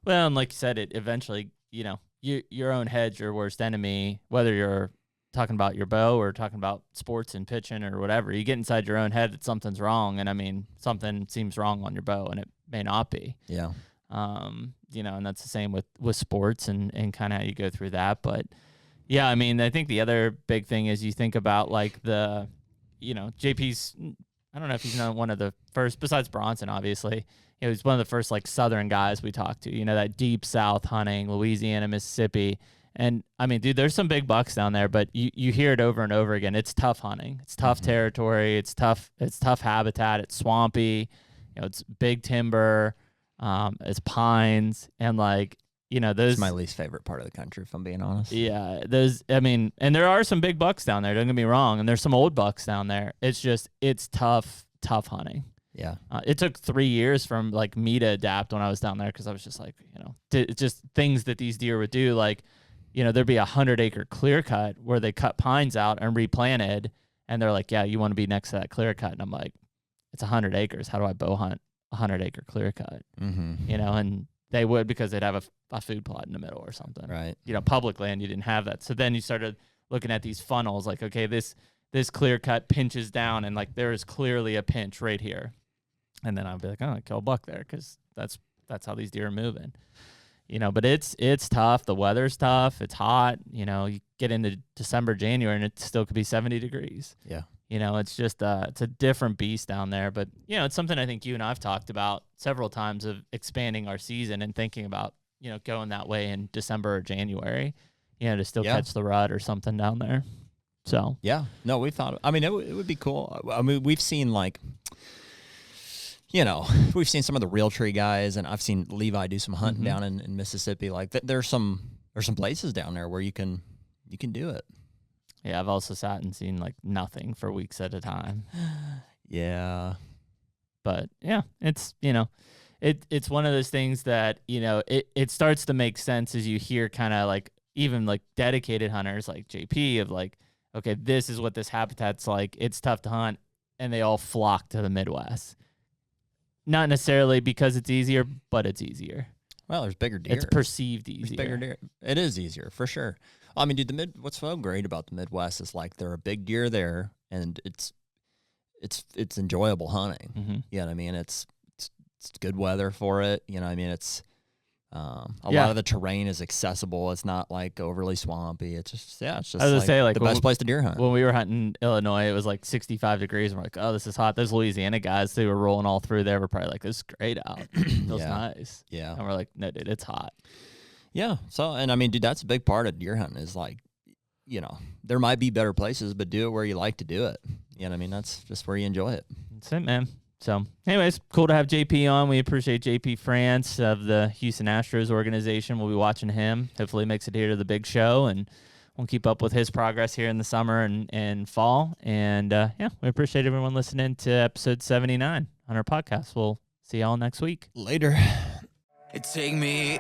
Speaker 2: Well, and like you said, it eventually, your own head's your worst enemy, whether you're talking about your bow or talking about sports and pitching or whatever. You get inside your own head that something's wrong, and I mean, something seems wrong on your bow, and it may not be.
Speaker 1: Yeah.
Speaker 2: And that's the same with sports and kind of how you go through that. But yeah, I mean, I think the other big thing is you think about like JP's I don't know if he's not one of the first, besides Bronson, obviously. He was one of the first like Southern guys we talked to, that deep South hunting, Louisiana, Mississippi. And I mean, dude, there's some big bucks down there, but you hear it over and over again. It's tough hunting. It's tough territory. It's tough habitat. It's swampy. It's big timber. It's pines. And like, those.
Speaker 1: It's my least favorite part of the country, if I'm being honest.
Speaker 2: Yeah. And there are some big bucks down there. Don't get me wrong. And there's some old bucks down there. It's tough hunting.
Speaker 1: Yeah.
Speaker 2: It took 3 years from like me to adapt when I was down there. Cause I was just like, just things that these deer would do. Like, there'd be 100-acre clear cut where they cut pines out and replanted. And they're like, yeah, you want to be next to that clear cut. And I'm like, it's 100 acres. How do I bow hunt 100-acre clear cut?
Speaker 1: Mm-hmm.
Speaker 2: And they would, because they'd have a food plot in the middle or something.
Speaker 1: Right.
Speaker 2: Public land, you didn't have that. So then you started looking at these funnels like, okay, this clear cut pinches down and like there is clearly a pinch right here. And then I'd be like, oh, I kill a buck there because that's how these deer are moving. But it's tough. The weather's tough. It's hot. You get into December, January, and it still could be 70 degrees.
Speaker 1: Yeah.
Speaker 2: It's just it's a different beast down there. But, it's something I think you and I've talked about several times of expanding our season and thinking about, going that way in December or January, to still catch the rut or something down there. So.
Speaker 1: Yeah. No, we thought, it would be cool. We've seen like, we've seen some of the Realtree guys, and I've seen Levi do some hunting down in Mississippi. Like there's some places down there where you can do it.
Speaker 2: Yeah, I've also sat and seen like nothing for weeks at a time.
Speaker 1: Yeah,
Speaker 2: but yeah, it's it's one of those things that it starts to make sense as you hear kind of like even like dedicated hunters like JP of like, okay, this is what this habitat's like. It's tough to hunt, and they all flock to the Midwest. Not necessarily because it's easier, but it's easier.
Speaker 1: Well, there's bigger deer.
Speaker 2: It's perceived easier.
Speaker 1: There's bigger deer. It is easier for sure. Dude, what's so great about the Midwest is like there are big deer there, and it's enjoyable hunting.
Speaker 2: Mm-hmm.
Speaker 1: You know what I mean? It's good weather for it. You know what I mean? It's a lot of the terrain is accessible. It's not like overly swampy. It's just
Speaker 2: I was gonna say, like,
Speaker 1: the best place to deer hunt.
Speaker 2: When we were hunting Illinois, it was like 65 degrees. And we're like, oh, this is hot. Those Louisiana guys, they were rolling all through there. We're probably like, this is great out. Feels nice.
Speaker 1: Yeah.
Speaker 2: And we're like, no, dude, it's hot.
Speaker 1: Yeah. So, and dude, that's a big part of deer hunting is like, there might be better places, but do it where you like to do it. You know what I mean? That's just where you enjoy it.
Speaker 2: That's it, man. So, anyways, cool to have JP on. We appreciate JP France of the Huston Astros organization. We'll be watching him. Hopefully, he makes it here to the big show, and we'll keep up with his progress here in the summer and fall. And we appreciate everyone listening to episode 79 on our podcast. We'll see y'all next week.
Speaker 1: Later.
Speaker 4: Take me